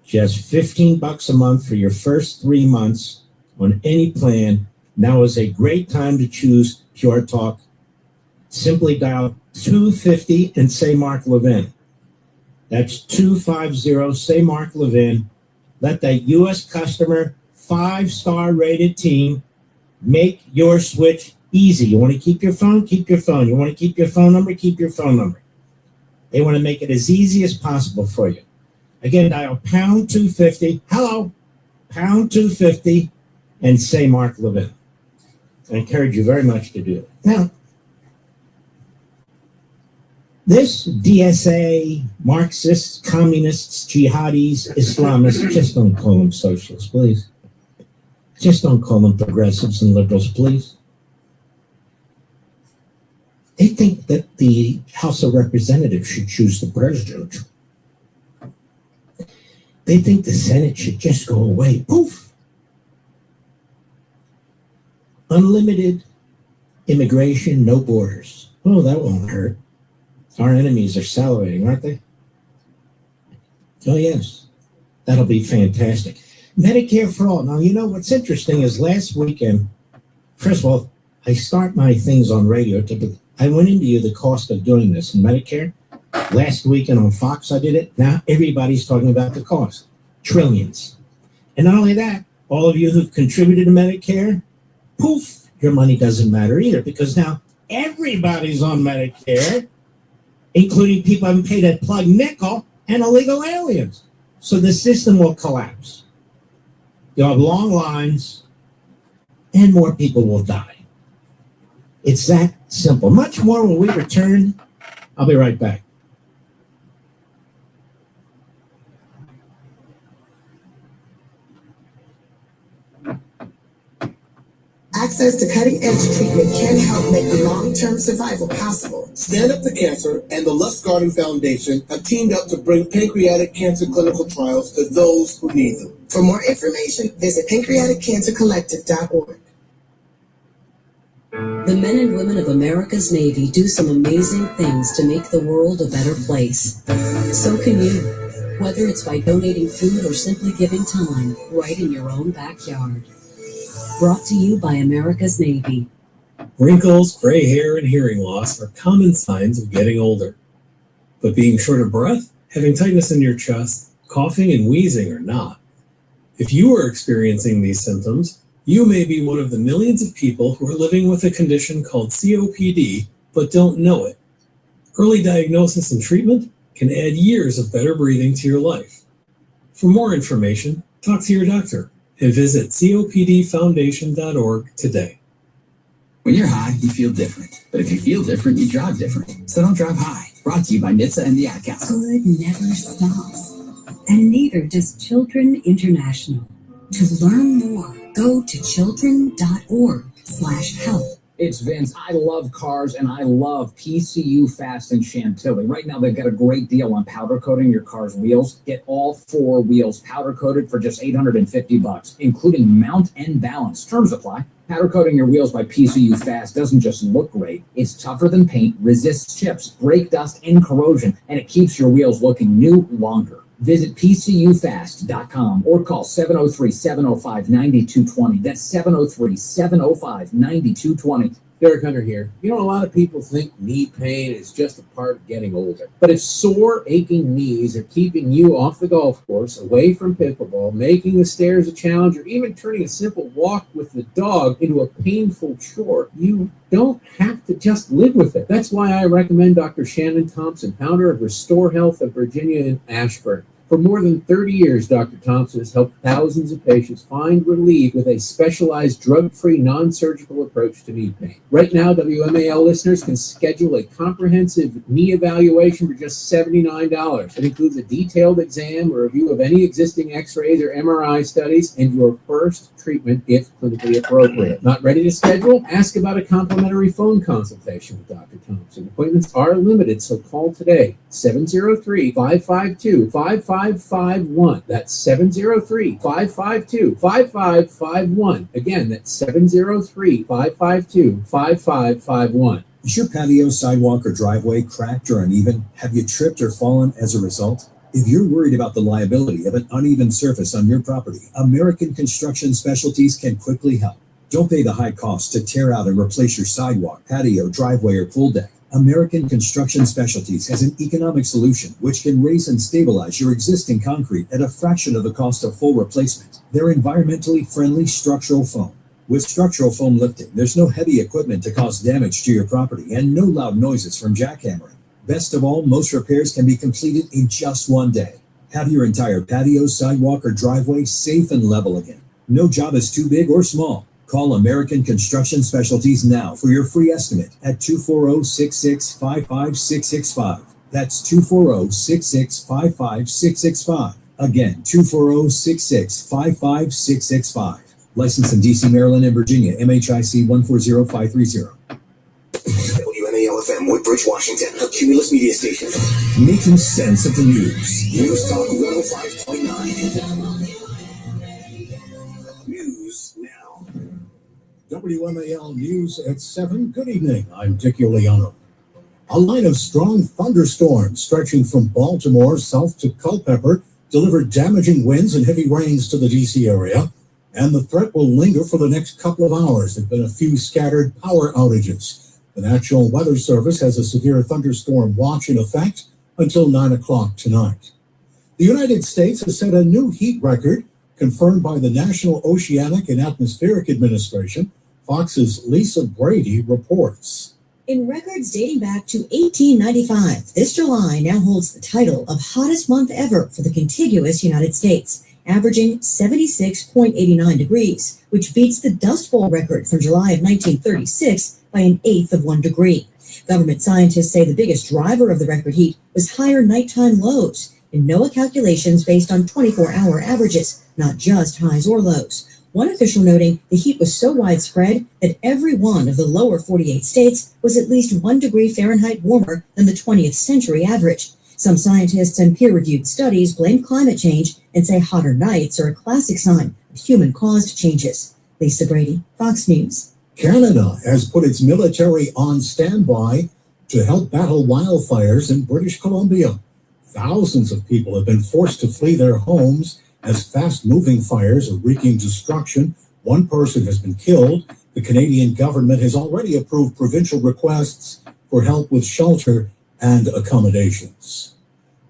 Just $15 a month for your first 3 months on any plan. Now is a great time to choose Pure Talk. Simply dial 250 and say Mark Levin. That's 250, say Mark Levin. Let that U.S. customer 5-star rated team make your switch easy. You want to keep your phone? Keep your phone. You want to keep your phone number? Keep your phone number. They want to make it as easy as possible for you. Again, dial pound 250. Hello, pound 250 and say Mark Levin. I encourage you very much to do it. Now, This DSA, Marxists, communists, jihadis, Islamists, just don't call them socialists, please. Just don't call them progressives and liberals, please. They think that the House of Representatives should choose the president. They think the Senate should just go away. Poof. Unlimited immigration, no borders. Oh, that won't hurt. Our enemies are salivating, aren't they? Oh, yes. That'll be fantastic. Medicare for all. Now, you know what's interesting is last weekend, first of all, I start my things on radio typically. I went into you the cost of doing this in Medicare. Last weekend on Fox, I did it. Now everybody's talking about the cost. Trillions. And not only that, all of you who've contributed to Medicare, poof, your money doesn't matter either, because now everybody's on Medicare, including people who haven't paid a plug nickel and illegal aliens. So the system will collapse. You'll have long lines and more people will die. It's that simple. Much more when we return. I'll be right back. Access to cutting-edge treatment can help make long-term survival possible. Stand Up to Cancer and the Lust Garden Foundation have teamed up to bring pancreatic cancer clinical trials to those who need them. For more information, visit pancreaticcancercollective.org. The men and women of America's Navy do some amazing things to make the world a better place. So can you, whether it's by donating food or simply giving time right in your own backyard. Brought to you by America's Navy. Wrinkles, gray hair, and hearing loss are common signs of getting older. But being short of breath, having tightness in your chest, coughing, and wheezing are not. If you are experiencing these symptoms, you may be one of the millions of people who are living with a condition called COPD but don't know it. Early diagnosis and treatment can add years of better breathing to your life. For more information, talk to your doctor and visit copdfoundation.org today. When you're high, you feel different. But if you feel different, you drive different. So don't drive high. Brought to you by NHTSA and the Ad Council. Good never stops. And neither does Children International. To learn more, go to children.org/help. It's Vince. I love cars and I love PCU Fast in Chantilly. Right now they've got a great deal on powder coating your car's wheels. Get all 4 wheels powder coated for just $850, including mount and balance. Terms apply. Powder coating your wheels by PCU Fast doesn't just look great. It's tougher than paint, resists chips, brake dust, and corrosion, and it keeps your wheels looking new longer. Visit PCUfast.com or call 703-705-9220. That's 703-705-9220. Derek Hunter here. You know, a lot of people think knee pain is just a part of getting older. But if sore, aching knees are keeping you off the golf course, away from pickleball, making the stairs a challenge, or even turning a simple walk with the dog into a painful chore, you don't have to just live with it. That's why I recommend Dr. Shannon Thompson, founder of Restore Health of Virginia in Ashburn. For more than 30 years, Dr. Thompson has helped thousands of patients find relief with a specialized drug-free, non-surgical approach to knee pain. Right now, WMAL listeners can schedule a comprehensive knee evaluation for just $79. It includes a detailed exam, a review of any existing x-rays or MRI studies, and your first treatment if clinically appropriate. Not ready to schedule? Ask about a complimentary phone consultation with Dr. Thompson. Appointments are limited, so call today. 703-552-5551. That's 703-552-5551. Again, that's 703-552-5551. Is your patio, sidewalk, or driveway cracked or uneven? Have you tripped or fallen as a result? If you're worried about the liability of an uneven surface on your property, American Construction Specialties can quickly help. Don't pay the high cost to tear out and replace your sidewalk, patio, driveway, or pool deck. American Construction Specialties has an economic solution which can raise and stabilize your existing concrete at a fraction of the cost of full replacement. They're environmentally friendly structural foam. With structural foam lifting, there's no heavy equipment to cause damage to your property and no loud noises from jackhammering. Best of all, most repairs can be completed in just one day. Have your entire patio, sidewalk, or driveway safe and level again. No job is too big or small. Call American Construction Specialties now for your free estimate at 240-665-5665. That's 240-665-5665. Again, 240-665-5665. Licensed in D.C., Maryland, and Virginia, MHIC 140530. WMAL-FM, Woodbridge, Washington, a Cumulus media station. Making sense of the news. News Talk 105.9. News now. WMAL News at 7. Good evening. I'm Dick Iuliano. A line of strong thunderstorms stretching from Baltimore south to Culpeper delivered damaging winds and heavy rains to the D.C. area, and the threat will linger for the next couple of hours. There have been a few scattered power outages. The National Weather Service has a severe thunderstorm watch in effect until 9 o'clock tonight. The United States has set a new heat record confirmed by the National Oceanic and Atmospheric Administration. Fox's Lisa Brady reports. In records dating back to 1895, this July now holds the title of hottest month ever for the contiguous United States, averaging 76.89 degrees, which beats the Dust Bowl record from July of 1936 by an eighth of 1 degree. Government scientists say the biggest driver of the record heat was higher nighttime lows, and NOAA calculations based on 24-hour averages, not just highs or lows. One official noting the heat was so widespread that every one of the lower 48 states was at least 1 degree Fahrenheit warmer than the 20th century average. Some scientists and peer-reviewed studies blame climate change and say hotter nights are a classic sign of human-caused changes. Lisa Brady, Fox News. Canada has put its military on standby to help battle wildfires in British Columbia. Thousands of people have been forced to flee their homes as fast-moving fires are wreaking destruction. One person has been killed. The Canadian government has already approved provincial requests for help with shelter and accommodations.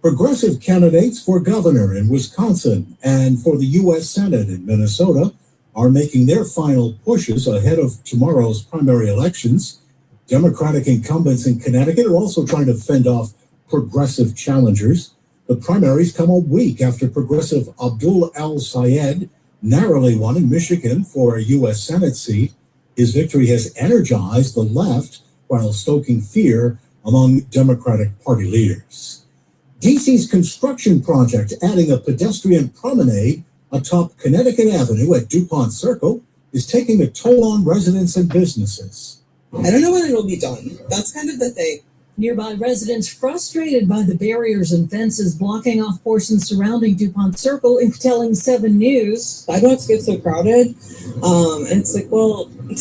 Progressive candidates for governor in Wisconsin and for the U.S. Senate in Minnesota are making their final pushes ahead of tomorrow's primary elections. Democratic incumbents in Connecticut are also trying to fend off progressive challengers. The primaries come a week after progressive Abdul El-Sayed narrowly won in Michigan for a U.S. Senate seat. His victory has energized the left while stoking fear among Democratic Party leaders. D.C.'s construction project adding a pedestrian promenade atop Connecticut Avenue at DuPont Circle is taking a toll on residents and businesses. I don't know when it'll be done. That's kind of the thing. Nearby residents frustrated by the barriers and fences blocking off portions surrounding DuPont Circle are telling 7 News. Sidewalks get so crowded, and it's like, well, I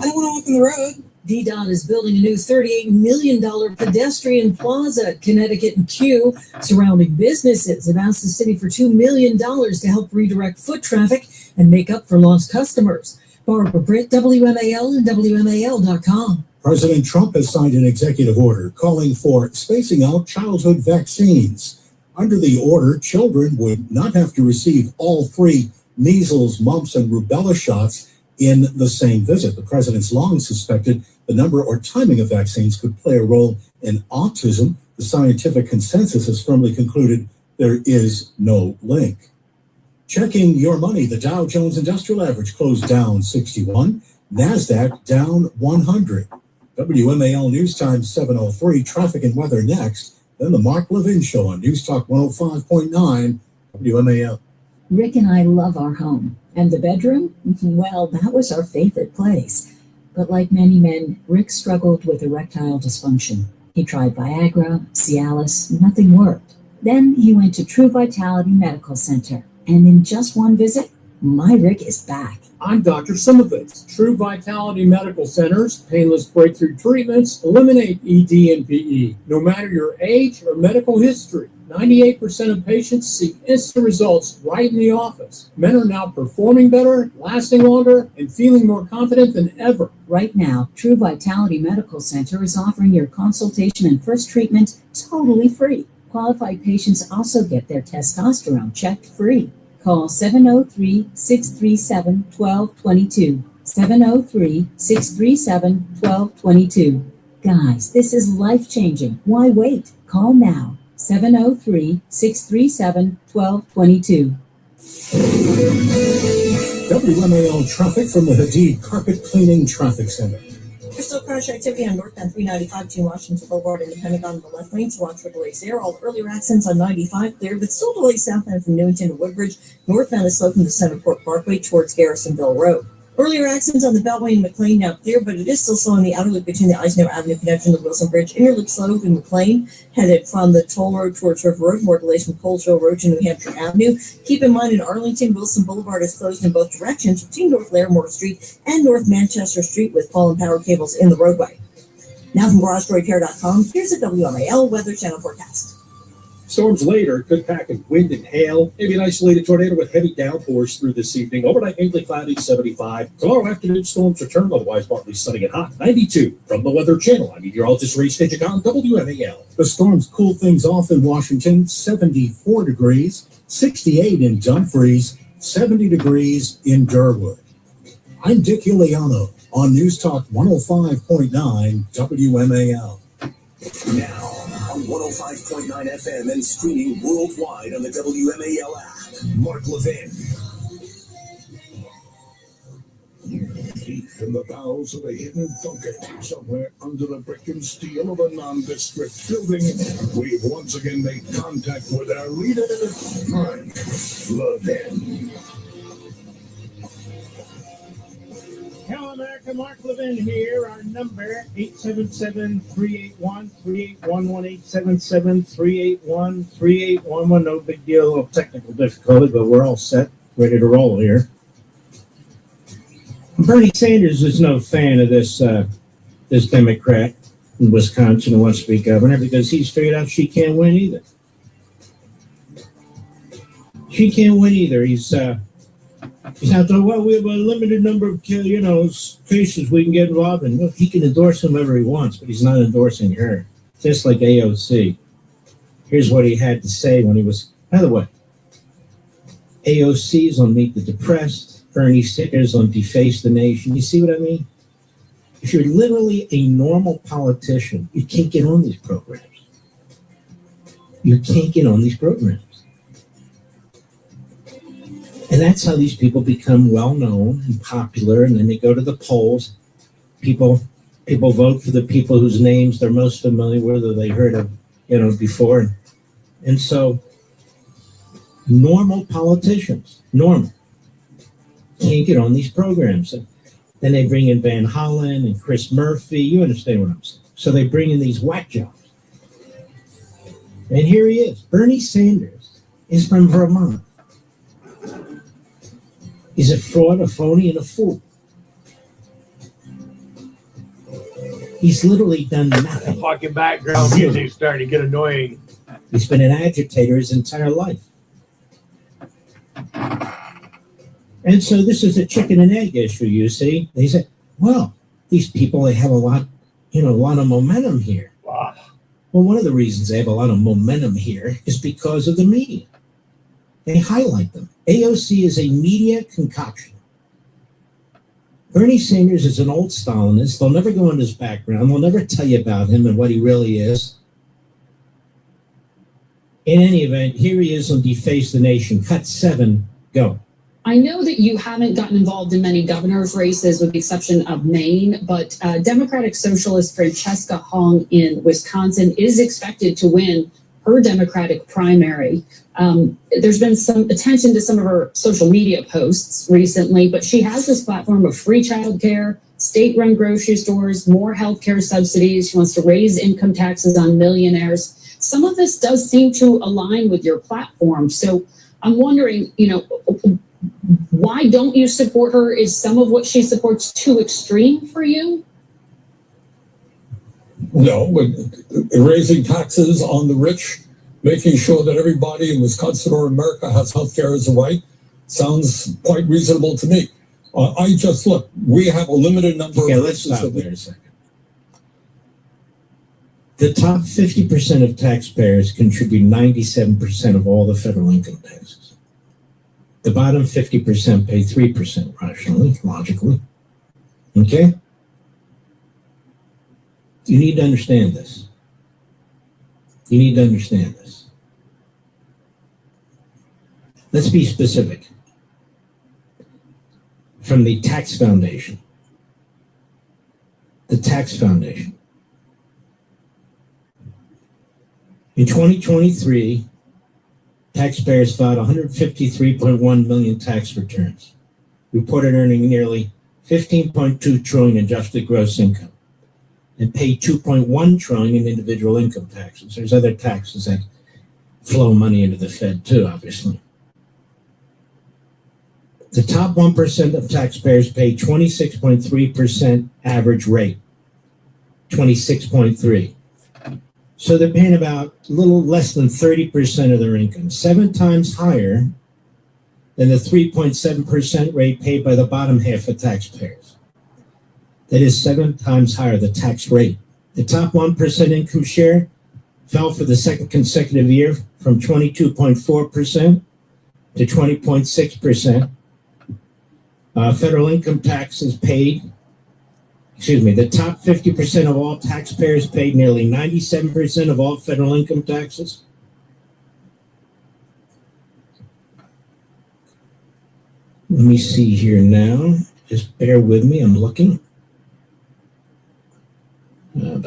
don't want to walk on the road. DDOT is building a new $38 million pedestrian plaza at Connecticut and Q. Surrounding businesses have asked the city for $2 million to help redirect foot traffic and make up for lost customers. Barbara Britt, WMAL and WMAL.com. President Trump has signed an executive order calling for spacing out childhood vaccines. Under the order, children would not have to receive all 3 measles, mumps, and rubella shots in the same visit. The president's long suspected the number or timing of vaccines could play a role in autism. The scientific consensus has firmly concluded there is no link. Checking your money, the Dow Jones Industrial Average closed down 61, NASDAQ down 100. WMAL News Time 7:03, traffic and weather next. Then the Mark Levin Show on News Talk 105.9 WMAL. Rick and I love our home. And the bedroom? Well, that was our favorite place. But like many men, Rick struggled with erectile dysfunction. He tried Viagra, Cialis, nothing worked. Then he went to True Vitality Medical Center. And in just one visit, my Rick is back. I'm Dr. Simovitz. True Vitality Medical Center's painless breakthrough treatments eliminate ED and PE. No matter your age or medical history, 98% of patients see instant results right in the office. Men are now performing better, lasting longer, and feeling more confident than ever. Right now, True Vitality Medical Center is offering your consultation and first treatment totally free. Qualified patients also get their testosterone checked free. Call 703-637-1222. 703-637-1222. Guys, this is life-changing. Why wait? Call now. 703-637-1222. WMAL traffic from the Hadid Carpet Cleaning Traffic Center. There's still crash activity on northbound 395 between Washington Boulevard and the Pentagon in the left lane, so watch for delays there. All earlier accidents on 95 clear, but still delays southbound from Newington to Woodbridge. Northbound is slow from the Centerport Parkway towards Garrisonville Road. Earlier accidents on the Beltway and McLean now clear, but it is still slow in the outer loop between the Eisenhower Avenue connection to Wilson Bridge. Inner loop slow in McLean, headed from the toll road towards River Road. More delays from Colesville Road to New Hampshire Avenue. Keep in mind in Arlington, Wilson Boulevard is closed in both directions between North Larimore Street and North Manchester Street with fallen power cables in the roadway. Now from GarageDoorRepair.com, here's a WMAL Weather Channel forecast. Storms later, good pack of wind and hail, maybe an isolated tornado with heavy downpours through this evening. Overnight, mainly cloudy, 75. Tomorrow afternoon, storms return, otherwise partly sunny and hot, 92. From the Weather Channel, I'm meteorologist Ray Stitchicon, WMAL. The storms cool things off in Washington, 74 degrees, 68 in Dumfries, 70 degrees in Durwood. I'm Dick Iuliano on News Talk 105.9 WMAL. Now on 105.9 FM and streaming worldwide on the WMAL app. Mark Levin. Deep in the bowels of a hidden bunker, somewhere under the brick and steel of a nondescript building, we've once again made contact with our leader, Mark Levin. Hello, America. Mark Levin here. Our number, 877-381-3811, 877-381-3811. No big deal of technical difficulty, but we're all set, ready to roll here. Bernie Sanders is no fan of this Democrat in Wisconsin who wants to be governor because he's figured out she can't win either. She can't win either. He's out there, well, we have a limited number of, cases we can get involved in. Well, he can endorse whomever he wants, but he's not endorsing her. Just like AOC. Here's what he had to say when he was, by the way, AOC is on Meet the Depressed. Bernie Sanders on Deface the Nation. You see what I mean? If you're literally a normal politician, you can't get on these programs. You can't get on these programs. And that's how these people become well-known and popular, and then they go to the polls. People vote for the people whose names they're most familiar with or they heard of, before. And so normal politicians, can't get on these programs. And then they bring in Van Hollen and Chris Murphy. You understand what I'm saying? So they bring in these whack jobs. And here he is. Bernie Sanders is from Vermont. He's a fraud, a phony, and a fool. He's literally done nothing. Fucking background music's starting to get annoying. He's been an agitator his entire life. And so this is a chicken and egg issue, you see. They say, well, these people, they have a lot of momentum here. Wow. Well, one of the reasons they have a lot of momentum here is because of the media. They highlight them. AOC is a media concoction. Bernie Sanders is an old Stalinist. They'll never go into his background. They'll never tell you about him and what he really is. In any event, here he is on Deface the Nation. Cut 7, go. I know that you haven't gotten involved in many governor's races with the exception of Maine, but Democratic Socialist Francesca Hong in Wisconsin is expected to win her Democratic primary. There's been some attention to some of her social media posts recently, but she has this platform of free childcare, state-run grocery stores, more healthcare subsidies. She wants to raise income taxes on millionaires. Some of this does seem to align with your platform. So I'm wondering, why don't you support her? Is some of what she supports too extreme for you? No, but raising taxes on the rich, making sure that everybody in Wisconsin or America has health care as a right, sounds quite reasonable to me. We have a limited number Okay, of let's races stop there a second. The top 50% of taxpayers contribute 97% of all the federal income taxes. The bottom 50% pay 3% rationally, logically. Okay? You need to understand this. You need to understand this. Let's be specific. from the Tax Foundation. The Tax Foundation. In 2023, taxpayers filed 153.1 million tax returns, reported earning nearly 15.2 trillion in adjusted gross income, and paid 2.1 trillion in individual income taxes. There's other taxes that flow money into the Fed too, obviously. The top 1% of taxpayers pay 26.3% average rate, 26.3. So they're paying about a little less than 30% of their income, 7 times higher than the 3.7% rate paid by the bottom half of taxpayers. That is 7 times higher, the tax rate. The top 1% income share fell for the second consecutive year from 22.4% to 20.6%. Federal income taxes paid, the top 50% of all taxpayers paid nearly 97% of all federal income taxes. Let me see here now. Just bear with me, I'm looking. Do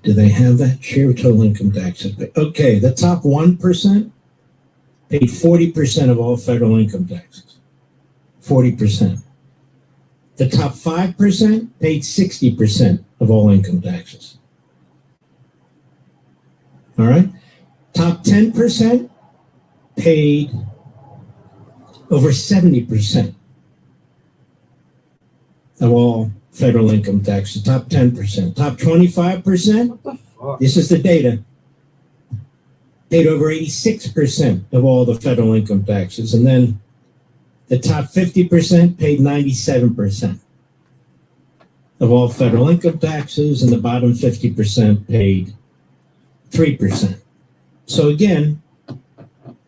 they have that? Share of total income taxes. Okay, the top 1% paid 40% of all federal income taxes. 40%. The top 5% paid 60% of all income taxes. All right. Top 10% paid over 70% of all federal income taxes. Top 10%. Top 25%, this is the data, paid over 86% of all the federal income taxes. And then the top 50% paid 97% of all federal income taxes, and the bottom 50% paid 3%. So again,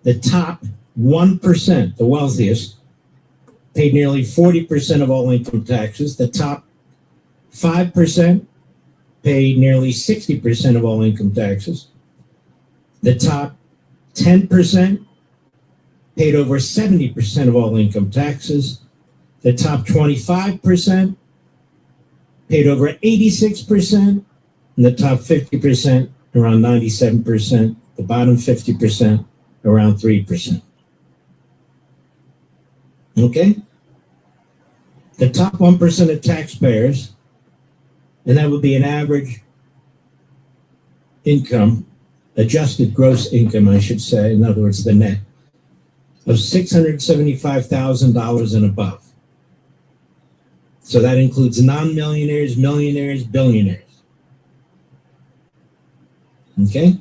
the top 1%, the wealthiest, paid nearly 40% of all income taxes. The top 5% paid nearly 60% of all income taxes. The top 10% paid over 70% of all income taxes. The top 25% paid over 86%, and the top 50% around 97%, the bottom 50% around 3%. Okay? The top 1% of taxpayers, and that would be an average income, adjusted gross income, I should say, in other words, the net, of $675,000 and above. So that includes non-millionaires, millionaires, billionaires. Okay?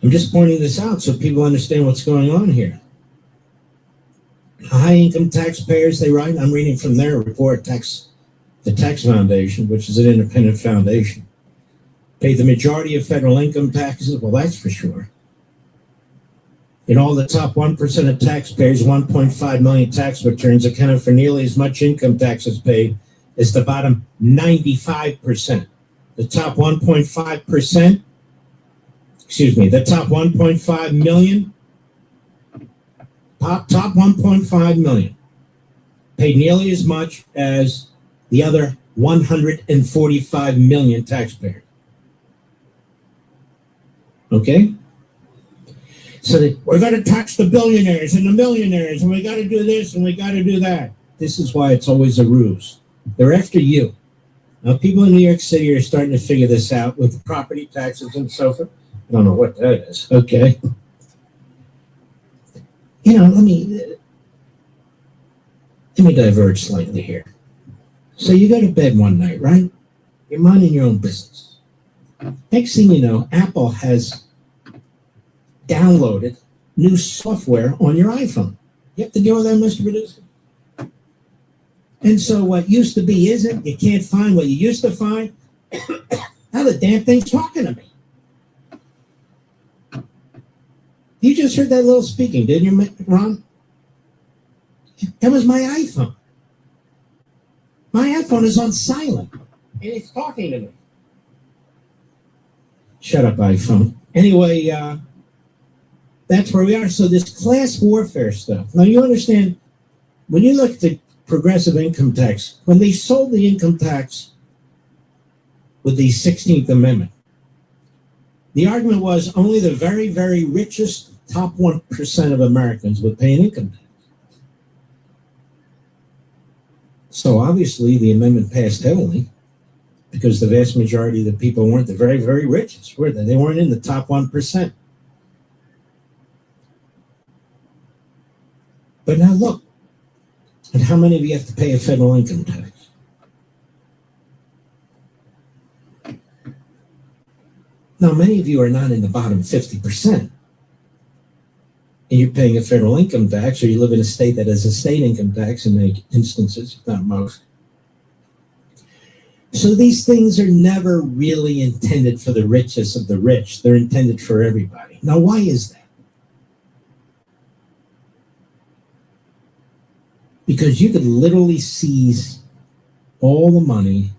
I'm just pointing this out so people understand what's going on here. High income taxpayers, they write, I'm reading from their report, the Tax Foundation, which is an independent foundation, pay the majority of federal income taxes. Well, that's for sure. In all the top 1% of taxpayers, 1.5 million tax returns accounted for nearly as much income taxes paid as the bottom 95%. The top 1.5%, the top 1.5 million, top 1.5 million paid nearly as much as the other 145 million taxpayers. Okay? So we're going to tax the billionaires and the millionaires, and we got to do this and we got to do that. This is why it's always a ruse. They're after you. Now, people in New York City are starting to figure this out with property taxes and so forth. I don't know what that is. Okay. Let me diverge slightly here. So you go to bed one night, right? You're minding your own business. Next thing you know, Apple has downloaded new software on your iPhone. You have to deal with that, Mr. Producer. And so what used to be isn't. You can't find what you used to find. Now the damn thing's talking to me. You just heard that little speaking, didn't you, Ron? That was my iPhone. My iPhone is on silent, and it's talking to me. Shut up, iPhone. Anyway, that's where we are. So this class warfare stuff. Now, you understand, when you look at the progressive income tax, when they sold the income tax with the 16th Amendment, the argument was only the very, very richest top 1% of Americans would pay an income tax. So obviously the amendment passed heavily because the vast majority of the people weren't the very, very richest, were they? They weren't in the top 1%. But now look at how many of you have to pay a federal income tax. Now, many of you are not in the bottom 50%, and you're paying a federal income tax, or you live in a state that has a state income tax in many instances, if not most. So these things are never really intended for the richest of the rich. They're intended for everybody. Now, why is that? Because you could literally seize all the money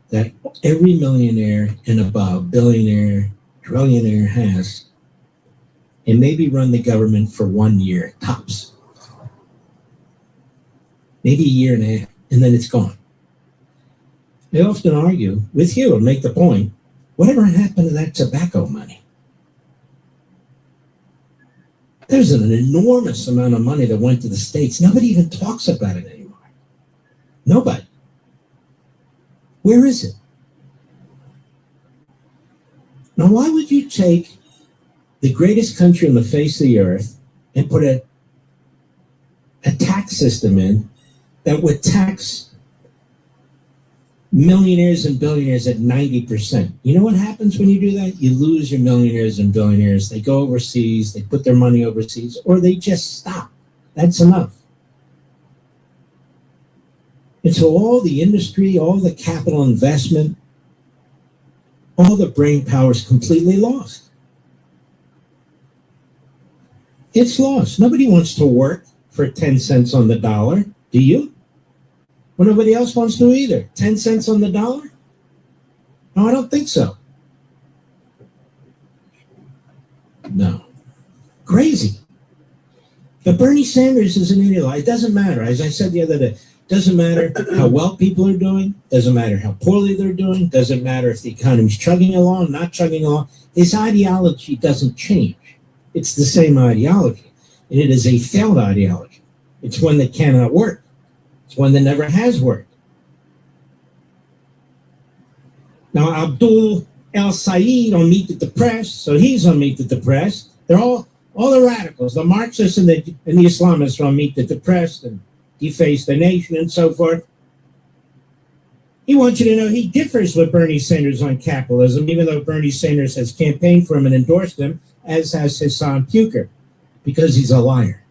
that every millionaire and above, billionaire, trillionaire has, and maybe run the government for 1 year, tops. Maybe a year and a half, and then it's gone. They often argue with you and make the point, whatever happened to that tobacco money? There's an enormous amount of money that went to the states. Nobody even talks about it anymore. Nobody. Where is it? Now, why would you take the greatest country on the face of the earth and put a tax system in that would tax millionaires and billionaires at 90%? You know what happens when you do that? You lose your millionaires and billionaires. They go overseas, they put their money overseas, or they just stop. That's enough. And so all the industry, all the capital investment, all the brain power is completely lost. It's lost. Nobody wants to work for 10 cents on the dollar. Do you? Well, nobody else wants to either. 10 cents on the dollar? No, I don't think so. No. Crazy. But Bernie Sanders is an idiot. It doesn't matter. As I said the other day, doesn't matter how well people are doing. Doesn't matter how poorly they're doing. Doesn't matter if the economy's chugging along, not chugging along. His ideology doesn't change. It's the same ideology. And it is a failed ideology. It's one that cannot work. It's one that never has worked. Now, Abdul El Sayed on Meet the Depressed, so he's on Meet the Depressed. They're all the radicals, the Marxists and the Islamists are on Meet the Depressed and Deface the Nation and so forth. He wants you to know he differs with Bernie Sanders on capitalism, even though Bernie Sanders has campaigned for him and endorsed him, as has Hassan Puker, because he's a liar.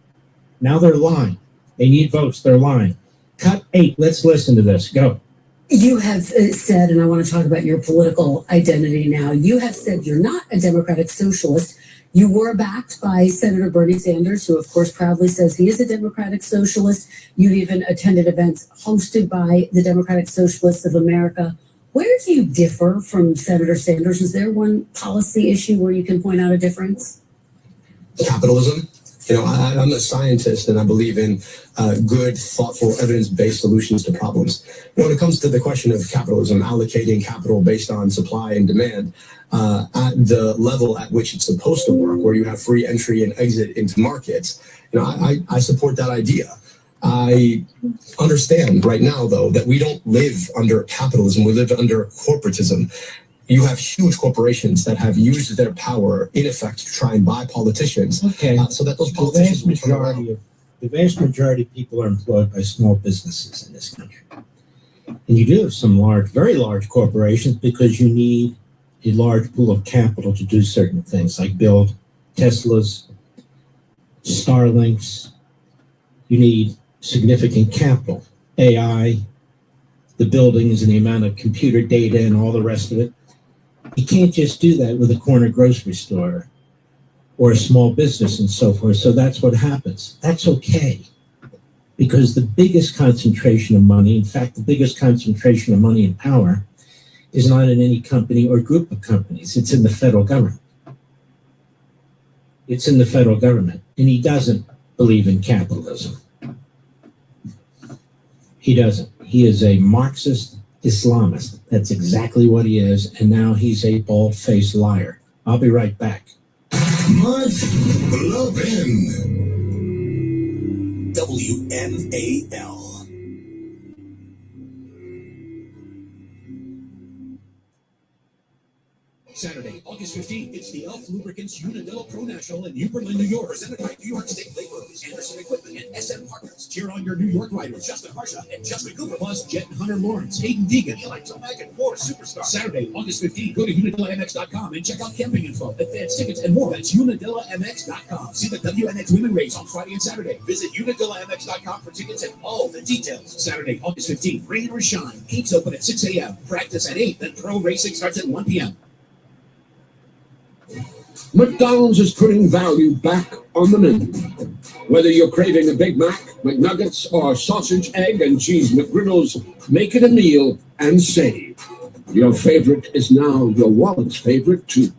Now they're lying. They need votes. They're lying. Cut 8. Let's listen to this. Go. You have said, and I want to talk about your political identity now, you have said you're not a democratic socialist. You were backed by Senator Bernie Sanders, who, of course, proudly says he is a democratic socialist. You've even attended events hosted by the Democratic Socialists of America. Where do you differ from Senator Sanders? Is there one policy issue where you can point out a difference? Capitalism. You know, I'm a scientist and I believe in good, thoughtful, evidence-based solutions to problems. When it comes to the question of capitalism, allocating capital based on supply and demand at the level at which it's supposed to work, where you have free entry and exit into markets, you know, I support that idea. I understand right now, though, that we don't live under capitalism. We live under corporatism. You have huge corporations that have used their power, in effect, to try and buy politicians. Okay. So that those politicians the vast majority of people are employed by small businesses in this country. And you do have some very large corporations because you need a large pool of capital to do certain things, like build Teslas, Starlinks. You need significant capital, AI, the buildings and the amount of computer data and all the rest of it. You can't just do that with a corner grocery store or a small business and so forth. So that's what happens. That's okay. Because the biggest concentration of money, in fact, the biggest concentration of money and power is not in any company or group of companies. It's in the federal government. It's in the federal government. And he doesn't believe in capitalism. He doesn't. He is a Marxist Islamist. That's exactly what he is. And now he's a bald-faced liar. I'll be right back. Mark Levin. WMAL. Saturday, August 15th, it's the Elf Lubricants Unadilla Pro National in New Berlin, New York, presented by New York State Laborers, Anderson Equipment, and SM Partners. Cheer on your New York riders, Justin Harsha and Justin Cooper, plus Jet and Hunter Lawrence, Hayden Deegan, Electromag, and more superstars. Saturday, August 15th, go to UnadillaMX.com and check out camping info, advance tickets, and more. That's UnadillaMX.com. See the WNX Women Race on Friday and Saturday. Visit UnadillaMX.com for tickets and all the details. Saturday, August 15th, rain or shine. Gates open at 6 a.m. Practice at 8, then pro racing starts at 1 p.m. McDonald's is putting value back on the menu. Whether you're craving a Big Mac, McNuggets, or sausage, egg, and cheese McGriddles, make it a meal and save. Your favorite is now your wallet's favorite, too.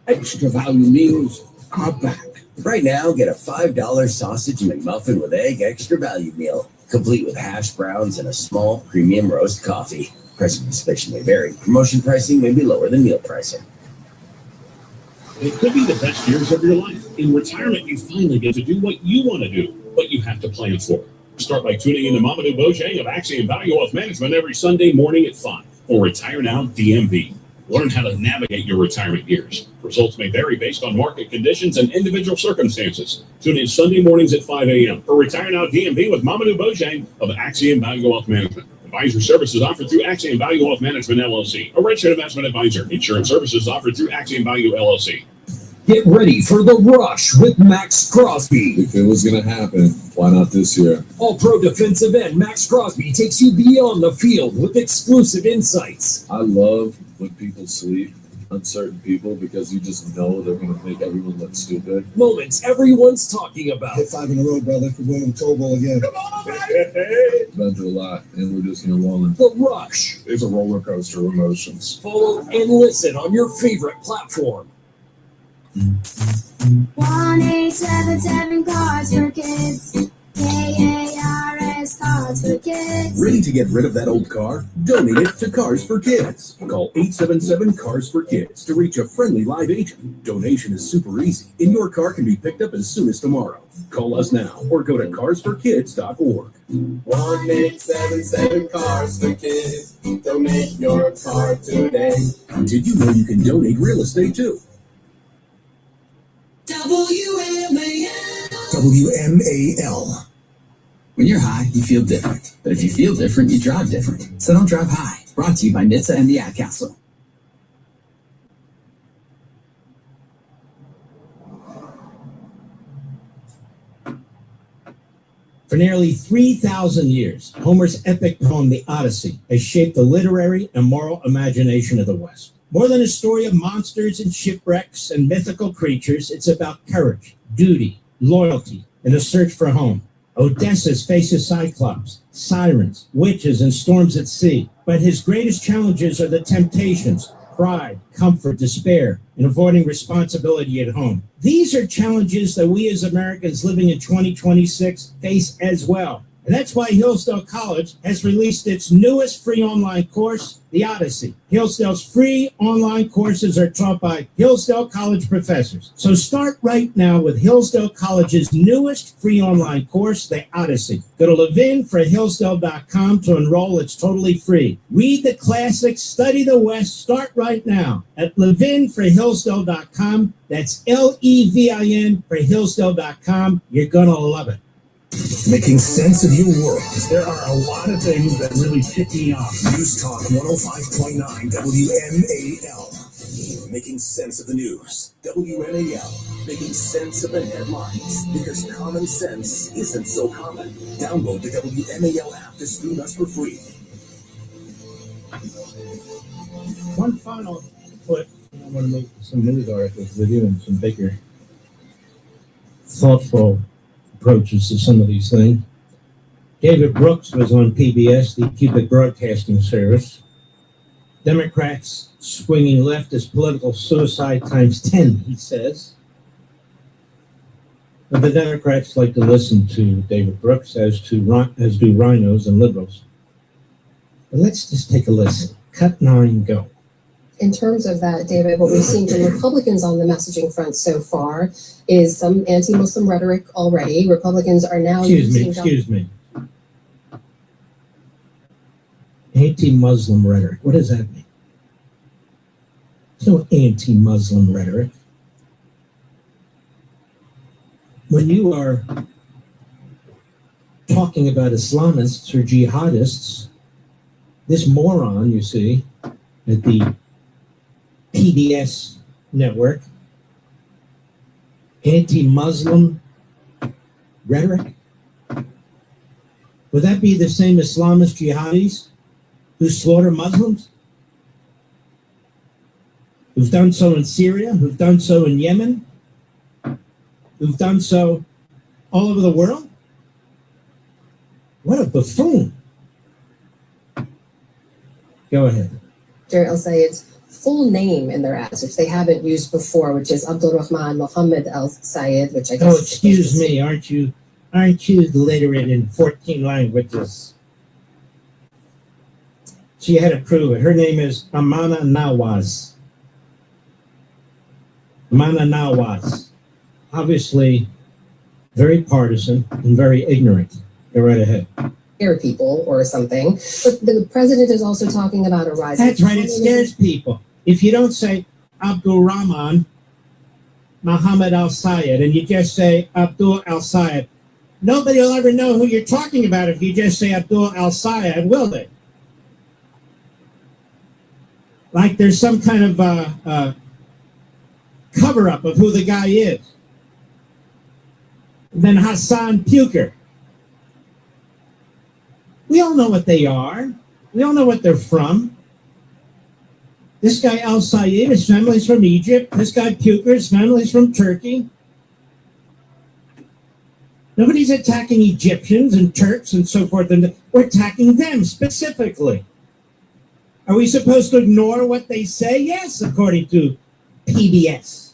Extra value meals are back. Right now, get a $5 sausage McMuffin with egg extra value meal, complete with hash browns and a small premium roast coffee. Price of participation may vary. Promotion pricing may be lower than meal pricing. It could be the best years of your life. In retirement, you finally get to do what you want to do, but you have to plan for it. Start by tuning in to Mamadou Bojang of Axiom Value Wealth Management every Sunday morning at 5 for Retire Now DMV. Learn how to navigate your retirement years. Results may vary based on market conditions and individual circumstances. Tune in Sunday mornings at 5 a.m. for Retire Now DMV with Mamadou Bojang of Axiom Value Wealth Management. Advisor services offered through Axiom Value Wealth Management, LLC, a registered investment advisor. Insurance services offered through Axiom Value, LLC. Get ready for the rush with Max Crosby. If it was going to happen, why not this year? All-pro defensive end Max Crosby takes you beyond the field with exclusive insights. I love when people sleep, uncertain people, because you just know they're going to make everyone look stupid. Moments everyone's talking about. Hit 5 in a row, brother. We're going to the Toe Bowl again. Come on, baby! It's been through a lot, and we're just here rolling. The Rush. It's a roller coaster of emotions. Follow and listen on your favorite platform. 1877 Cards for Kids. KARS Cards for Kids. Ready to get rid of that old car? Donate it to Cars for Kids. Call 877 Cars for Kids to reach a friendly live agent. Donation is super easy, and your car can be picked up as soon as tomorrow. Call us now or go to carsforkids.org. 1877 Cars for Kids. Donate your car today. Did you know you can donate real estate too? WMAL. When you're high, you feel different. But if you feel different, you drive different. So don't drive high. Brought to you by NHTSA and the Ad Council. For nearly 3,000 years, Homer's epic poem, The Odyssey, has shaped the literary and moral imagination of the West. More than a story of monsters and shipwrecks and mythical creatures, it's about courage, duty, loyalty, and a search for home. Odysseus faces Cyclops, sirens, witches, and storms at sea. But his greatest challenges are the temptations, pride, comfort, despair, and avoiding responsibility at home. These are challenges that we as Americans living in 2026 face as well. And that's why Hillsdale College has released its newest free online course, The Odyssey. Hillsdale's free online courses are taught by Hillsdale College professors. So start right now with Hillsdale College's newest free online course, The Odyssey. Go to levinforhillsdale.com to enroll. It's totally free. Read the classics, study the West. Start right now at levinforhillsdale.com. That's LEVIN for Hillsdale.com. You're going to love it. Making sense of your world. There are a lot of things that really tick me off. News Talk 105.9 WMAL. Making sense of the news. WMAL. Making sense of the headlines. Because common sense isn't so common. Download the WMAL app to stream us for free. One final clip. I want to make some news articles with you and some bigger, thoughtful approaches to some of these things. David Brooks was on PBS, the Cuban Broadcasting Service. Democrats swinging left is political suicide times 10, he says. But the Democrats like to listen to David Brooks, as do rhinos and liberals. But let's just take a listen. Cut 9, go. In terms of that, David, what we've seen from Republicans on the messaging front so far is some anti-Muslim rhetoric already. Republicans are now Excuse me. Anti-Muslim rhetoric. What does that mean? There's no anti-Muslim rhetoric. When you are talking about Islamists or jihadists, this moron, you see, at the PBS network, anti-Muslim rhetoric, would that be the same Islamist jihadis who slaughter Muslims? Who've done so in Syria, who've done so in Yemen, who've done so all over the world? What a buffoon. Go ahead. Jerry al-Sayed's full name in their ads, which they haven't used before, which is Abdul Rahman Mohammed al-Sayed, which I guess. Oh, excuse me, aren't you literate in 14 languages? She had to prove it. Her name is Amana Nawaz. Amana Nawaz. Obviously, very partisan and very ignorant. Go right ahead. Scare people or something. But the president is also talking about a rise. That's right, it scares people. If you don't say Abdul Rahman Muhammad al-Sayed and you just say Abdul al-Sayed, nobody will ever know who you're talking about if you just say Abdul al-Sayed, will they? Like there's some kind of cover-up of who the guy is. And then Hassan Puker. We all know what they are. We all know what they're from. This guy al-Sayed, his family's from Egypt. This guy Puker, his family's from Turkey. Nobody's attacking Egyptians and Turks and so forth. And we're attacking them specifically. Are we supposed to ignore what they say? Yes, according to PBS.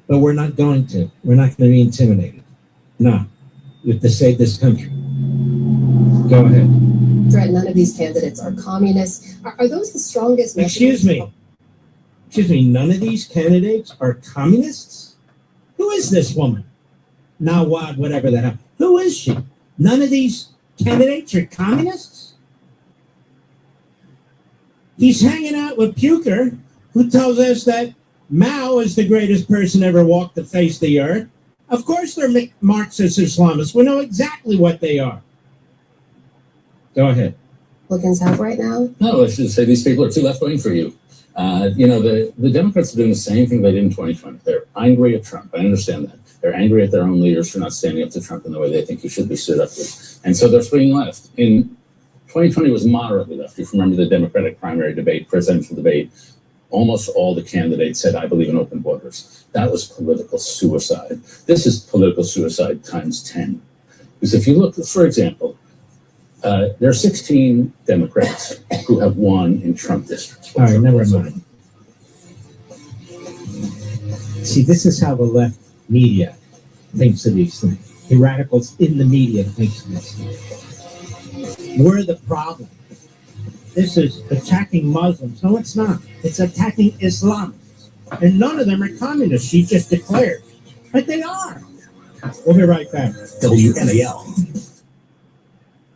But we're not going to. We're not going to be intimidated. No. We have to save this country. Go ahead. None of these candidates are communists. Are those the strongest? Excuse me, none of these candidates are communists? Who is this woman? Nawad, whatever the hell. Who is she? None of these candidates are communists? He's hanging out with Puker, who tells us that Mao is the greatest person ever walked the face of the earth. Of course they're Marxist Islamists. We know exactly what they are. Go ahead. Republicans have right now? No, I should say these people are too left-wing for you. The Democrats are doing the same thing they did in 2020. They're angry at Trump. I understand that. They're angry at their own leaders for not standing up to Trump in the way they think he should be stood up to. And so they're swinging left. In 2020 was moderately left. If you remember the Democratic primary debate, presidential debate, almost all the candidates said, I believe in open borders. That was political suicide. This is political suicide times 10. Because if you look, for example, there are 16 Democrats who have won in Trump districts. All right, never mind. See, this is how the left media thinks of these things. The radicals in the media think of these things. We're the problem. This is attacking Muslims. No, it's not. It's attacking Islamists. And none of them are communists. She just declared. But they are. We'll be right back. WNAL.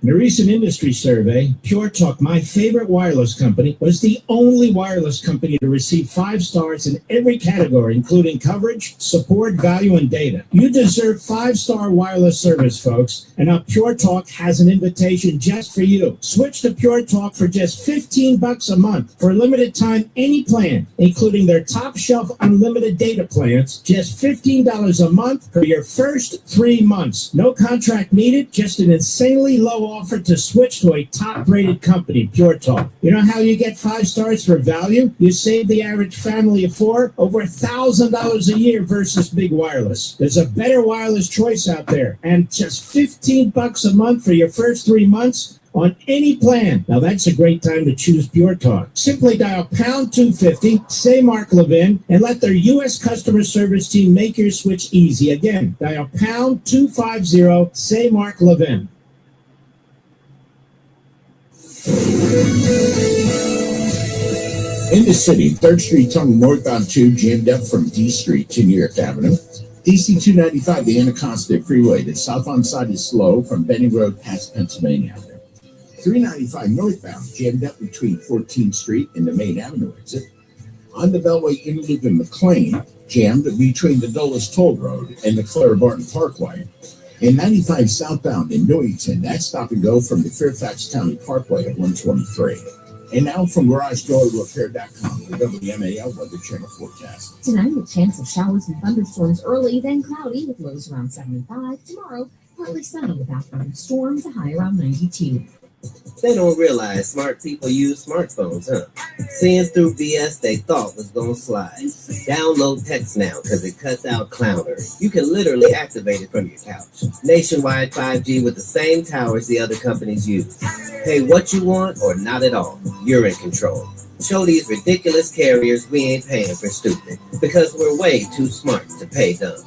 In a recent industry survey, Pure Talk, my favorite wireless company, was the only wireless company to receive 5 stars in every category, including coverage, support, value, and data. You deserve 5-star wireless service, folks, and now Pure Talk has an invitation just for you. Switch to Pure Talk for just $15 a month for a limited time, any plan, including their top shelf unlimited data plans, just $15 a month for your first 3 months. No contract needed, just an insanely low offer to switch to a top-rated company, Pure Talk. You know how you get 5 stars for value? You save the average family of 4 over $1,000 a year versus big wireless. There's a better wireless choice out there, and just $15 a month for your first 3 months, on any plan. Now that's a great time to choose Pure Talk. Simply dial pound 250, say Mark Levin, and let their U.S. customer service team make your switch easy. Again, dial pound 250, say Mark Levin. In the city, 3rd Street tunnel northbound 2 jammed up from D Street to New York Avenue. DC 295, the Anacostia Freeway, the southbound side is slow from Benning Road past Pennsylvania Avenue. 395 northbound jammed up between 14th Street and the Main Avenue exit. On the Beltway in Loop in McLean, jammed between the Dulles Toll Road and the Clara Barton Parkway. And 95 southbound in Newington, that's stop and go from the Fairfax County Parkway at 123. And now from GarageDoorRepair.com, the WMAL Weather Channel forecast. Tonight, a chance of showers and thunderstorms early, then cloudy with lows around 75. Tomorrow, partly sunny with afternoon storms, a high around 92. They don't realize smart people use smartphones, huh? Seeing through BS they thought was gonna slide. Download Text Now because it cuts out clowners. You can literally activate it from your couch. Nationwide 5G with the same towers the other companies use. Pay what you want or not at all. You're in control. Show these ridiculous carriers we ain't paying for stupid because we're way too smart to pay dumb.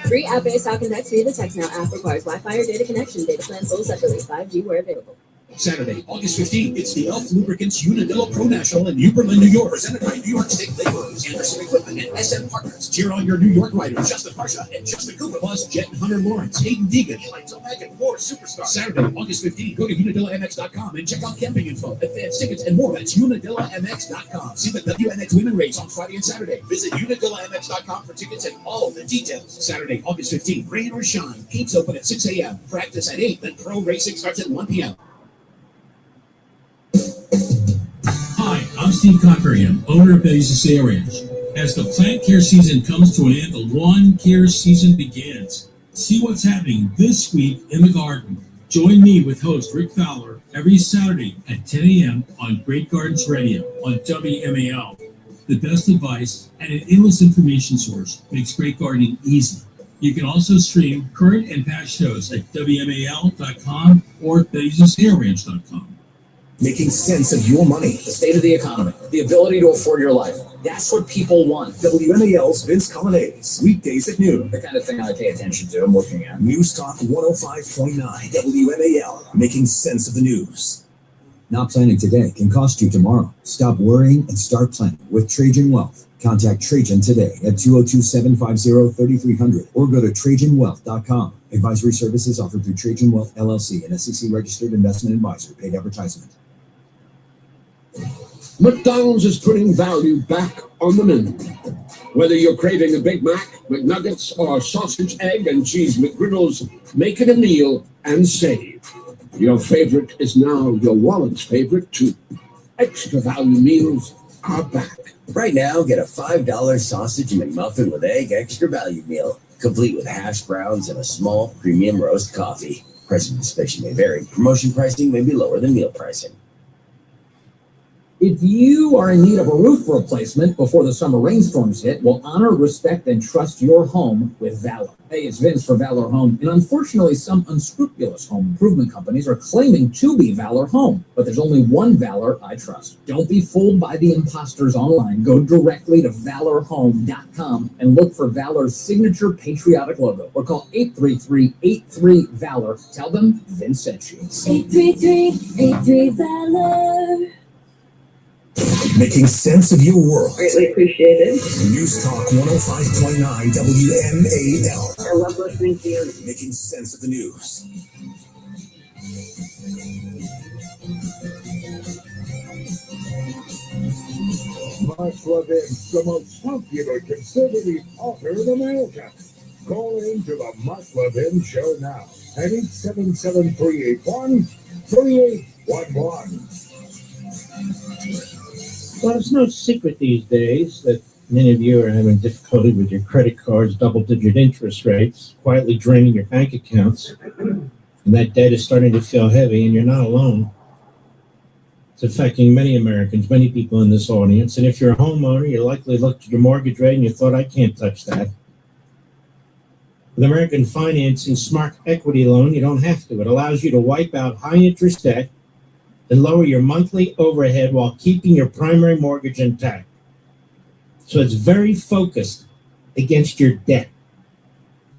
Free app-based talk and text via the Text Now app requires Wi-Fi or data connection. Data plans sold separately. 5G where available. Saturday, August 15th, it's the Elf Lubricants Unadilla Pro National in New Berlin, New York, presented by New York State Laborers, Anderson Equipment, and SM Partners. Cheer on your New York riders, Justin Harsha and Justin Cooper, plus Jet and Hunter Lawrence, Hayden Deegan, Eli Tomac, and more superstars. Saturday, August 15th, go to UnadillaMX.com and check out camping info, advance tickets, and more. That's UnadillaMX.com. See the WNX Women Race on Friday and Saturday. Visit UnadillaMX.com for tickets and all the details. Saturday, August 15th, rain or shine. Gates open at 6 a.m. Practice at 8, then pro racing starts at 1 p.m. Hi, I'm Steve Cockerham, owner of Bezos Air Ranch. As the plant care season comes to an end, the lawn care season begins. See what's happening this week in the garden. Join me with host Rick Fowler every Saturday at 10 a.m. on Great Gardens Radio on WMAL. The best advice and an endless information source makes great gardening easy. You can also stream current and past shows at WMAL.com or BezosAirRanch.com. Making sense of your money, the state of the economy, the ability to afford your life. That's what people want. WMAL's Vince Colonnades, weekdays at noon. The kind of thing I pay attention to, I'm looking at. News Talk 105.9 WMAL, making sense of the news. Not planning today can cost you tomorrow. Stop worrying and start planning with Trajan Wealth. Contact Trajan today at 202-750-3300 or go to TrajanWealth.com. Advisory services offered through Trajan Wealth LLC, an SEC-registered investment advisor. Paid advertisement. McDonald's is putting value back on the menu. Whether you're craving a Big Mac, McNuggets, or sausage, egg, and cheese McGriddles, make it a meal and save. Your favorite is now your wallet's favorite, too. Extra value meals are back. Right now, get a $5 sausage McMuffin with egg extra value meal, complete with hash browns and a small premium roast coffee. Pricing distinction may vary. Promotion pricing may be lower than meal pricing. If you are in need of a roof replacement before the summer rainstorms hit, well, honor, respect, and trust your home with Valor. Hey, it's Vince for Valor Home, and unfortunately, some unscrupulous home improvement companies are claiming to be Valor Home, but there's only one Valor I trust. Don't be fooled by the imposters online. Go directly to ValorHome.com and look for Valor's signature patriotic logo, or call 833-83-VALOR. Tell them Vince sent you. 833-83-VALOR. Making sense of your world. Greatly appreciated. News Talk 105.9 WMAL. I love listening to you. Making sense of the news. Mark Levin, the most popular conservative author in America. Call in to the Mark Levin Show now at 877-381-3811. Well, it's no secret these days that many of you are having difficulty with your credit cards, double-digit interest rates, quietly draining your bank accounts, and that debt is starting to feel heavy, and you're not alone. It's affecting many Americans, many people in this audience, and if you're a homeowner, you likely looked at your mortgage rate and you thought, I can't touch that. With American Financing Smart Equity Loan, you don't have to. It allows you to wipe out high interest debt and lower your monthly overhead while keeping your primary mortgage intact. So it's very focused against your debt.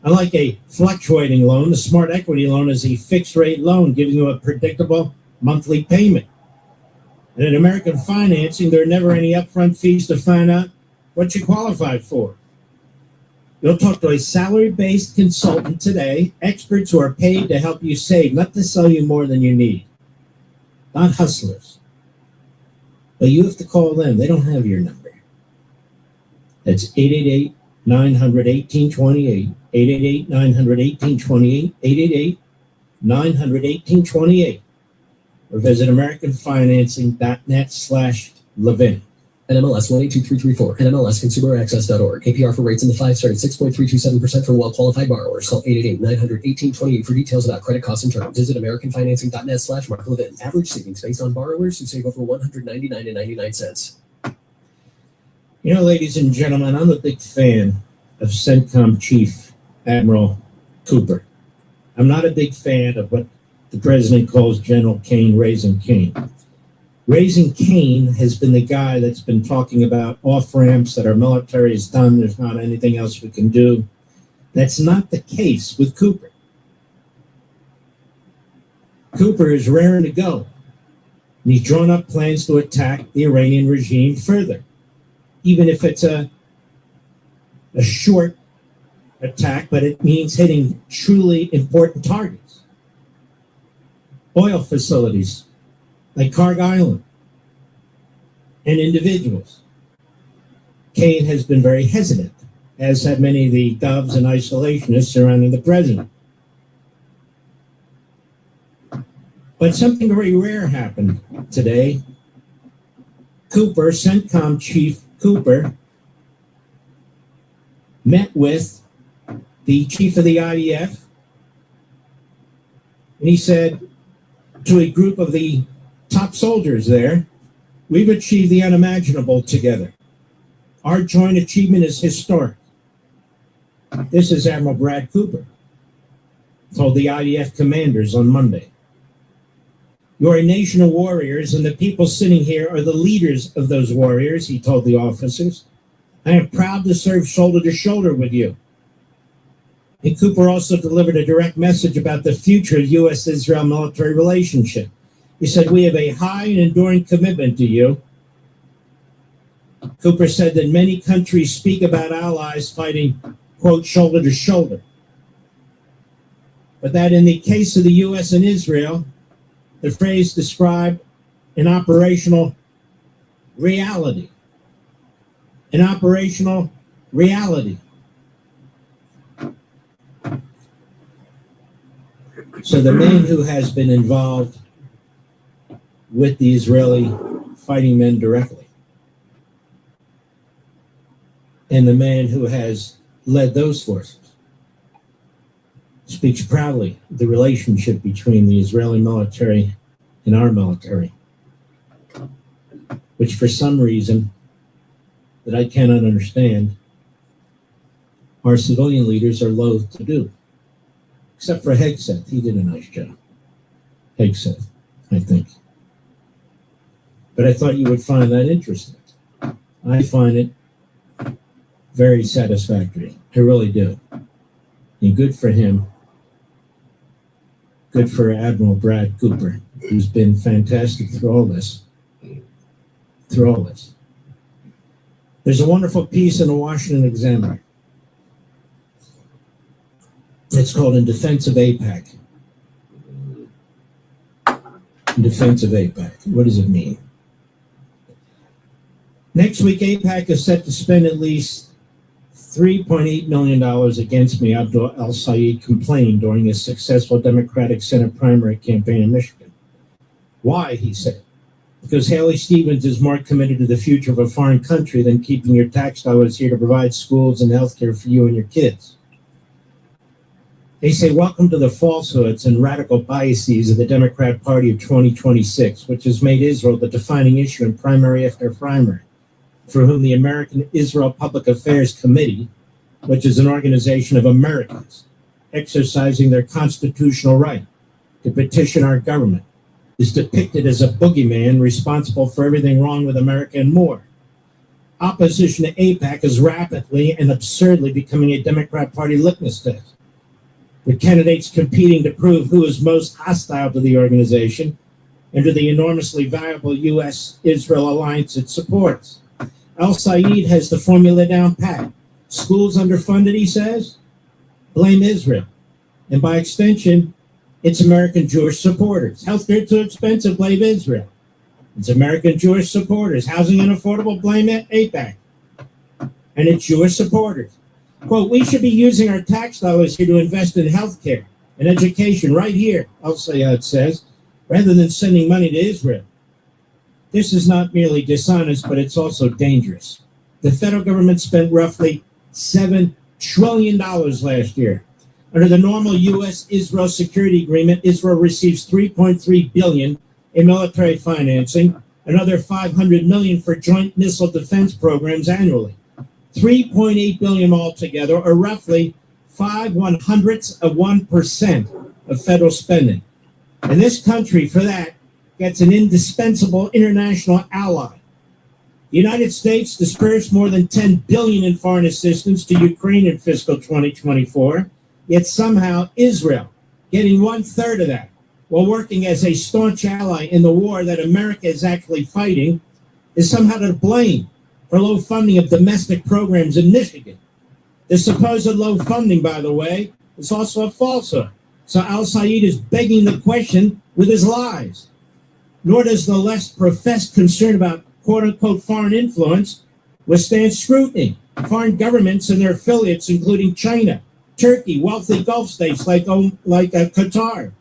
Unlike a fluctuating loan, the Smart Equity Loan is a fixed rate loan giving you a predictable monthly payment. And in American Financing, there are never any upfront fees to find out what you qualified for. You'll talk to a salary-based consultant today, experts who are paid to help you save, not to sell you more than you need. Not hustlers. But you have to call them. They don't have your number. That's 888-900-1828, 888-900-1828, 888-900-1828, or visit AmericanFinancing.net/Levin. NMLS 182334, NMLSConsumerAccess.org. APR for rates in the 5 start at 6.327% for well-qualified borrowers. Call 888-900-1828 for details about credit costs and terms. Visit AmericanFinancing.net/Mark Levin. Average savings based on borrowers who save over $199.99. You know, ladies and gentlemen, I'm a big fan of CENTCOM Chief Admiral Cooper. I'm not a big fan of what the president calls General Kane raising Cain. Raising Cain has been the guy that's been talking about off-ramps that our military has done. There's not anything else we can do. That's not the case with Cooper. Cooper is raring to go. And he's drawn up plans to attack the Iranian regime further, even if it's a short attack, but it means hitting truly important targets. Oil facilities like Karg Island and individuals. Cain has been very hesitant, as have many of the doves and isolationists surrounding the president. But something very rare happened today. Cooper, CENTCOM Chief Cooper, met with the chief of the IDF, and he said to a group of the top soldiers there, we've achieved the unimaginable together. Our joint achievement is historic. This is Admiral Brad Cooper, told the IDF commanders on Monday. You're a nation of warriors, and the people sitting here are the leaders of those warriors, he told the officers. I am proud to serve shoulder to shoulder with you. And Cooper also delivered a direct message about the future of U.S.-Israel military relationship. He said, we have a high and enduring commitment to you. Cooper said that many countries speak about allies fighting, quote, shoulder to shoulder. But that in the case of the U.S. and Israel, the phrase described an operational reality. An operational reality. So the man who has been involved with the Israeli fighting men directly, and the man who has led those forces, speaks proudly of the relationship between the Israeli military and our military, which for some reason that I cannot understand, our civilian leaders are loath to do. Except for Hegseth. He did a nice job. Hegseth, I think. But I thought you would find that interesting. I find it very satisfactory. I really do. And good for him. Good for Admiral Brad Cooper, who's been fantastic through all this. Through all this. There's a wonderful piece in the Washington Examiner. It's called In Defense of AIPAC. In Defense of AIPAC. What does it mean? Next week, AIPAC is set to spend at least $3.8 million against me, Abdul El-Sayed complained during his successful Democratic Senate primary campaign in Michigan. Why, he said. Because Haley Stevens is more committed to the future of a foreign country than keeping your tax dollars here to provide schools and health care for you and your kids. They say, welcome to the falsehoods and radical biases of the Democrat Party of 2026, which has made Israel the defining issue in primary after primary, for whom the American Israel Public Affairs Committee, which is an organization of Americans, exercising their constitutional right to petition our government, is depicted as a boogeyman responsible for everything wrong with America and more. Opposition to AIPAC is rapidly and absurdly becoming a Democrat Party litmus test, with candidates competing to prove who is most hostile to the organization and to the enormously valuable U.S.-Israel alliance it supports. Al-Said has the formula down pat. Schools underfunded, he says, blame Israel. And by extension, it's American Jewish supporters. Healthcare too expensive, blame Israel. It's American Jewish supporters. Housing unaffordable, blame AIPAC. And it's Jewish supporters. Quote, we should be using our tax dollars here to invest in healthcare and education right here, Al-Sayed says, rather than sending money to Israel. This is not merely dishonest, but it's also dangerous. The federal government spent roughly $7 trillion last year. Under the normal U.S.-Israel security agreement, Israel receives $3.3 billion in military financing, another $500 million for joint missile defense programs annually. $3.8 billion altogether, or roughly 0.05% of federal spending. And this country, for that, gets an indispensable international ally. The United States dispersed more than $10 billion in foreign assistance to Ukraine in fiscal 2024, yet somehow Israel, getting 1/3 of that, while working as a staunch ally in the war that America is actually fighting, is somehow to blame for low funding of domestic programs in Michigan. The supposed low funding, by the way, is also a falsehood. So Al-Said is begging the question with his lies. Nor does the less professed concern about quote-unquote foreign influence withstand scrutiny. Foreign governments and their affiliates, including China, Turkey, wealthy Gulf states like Qatar,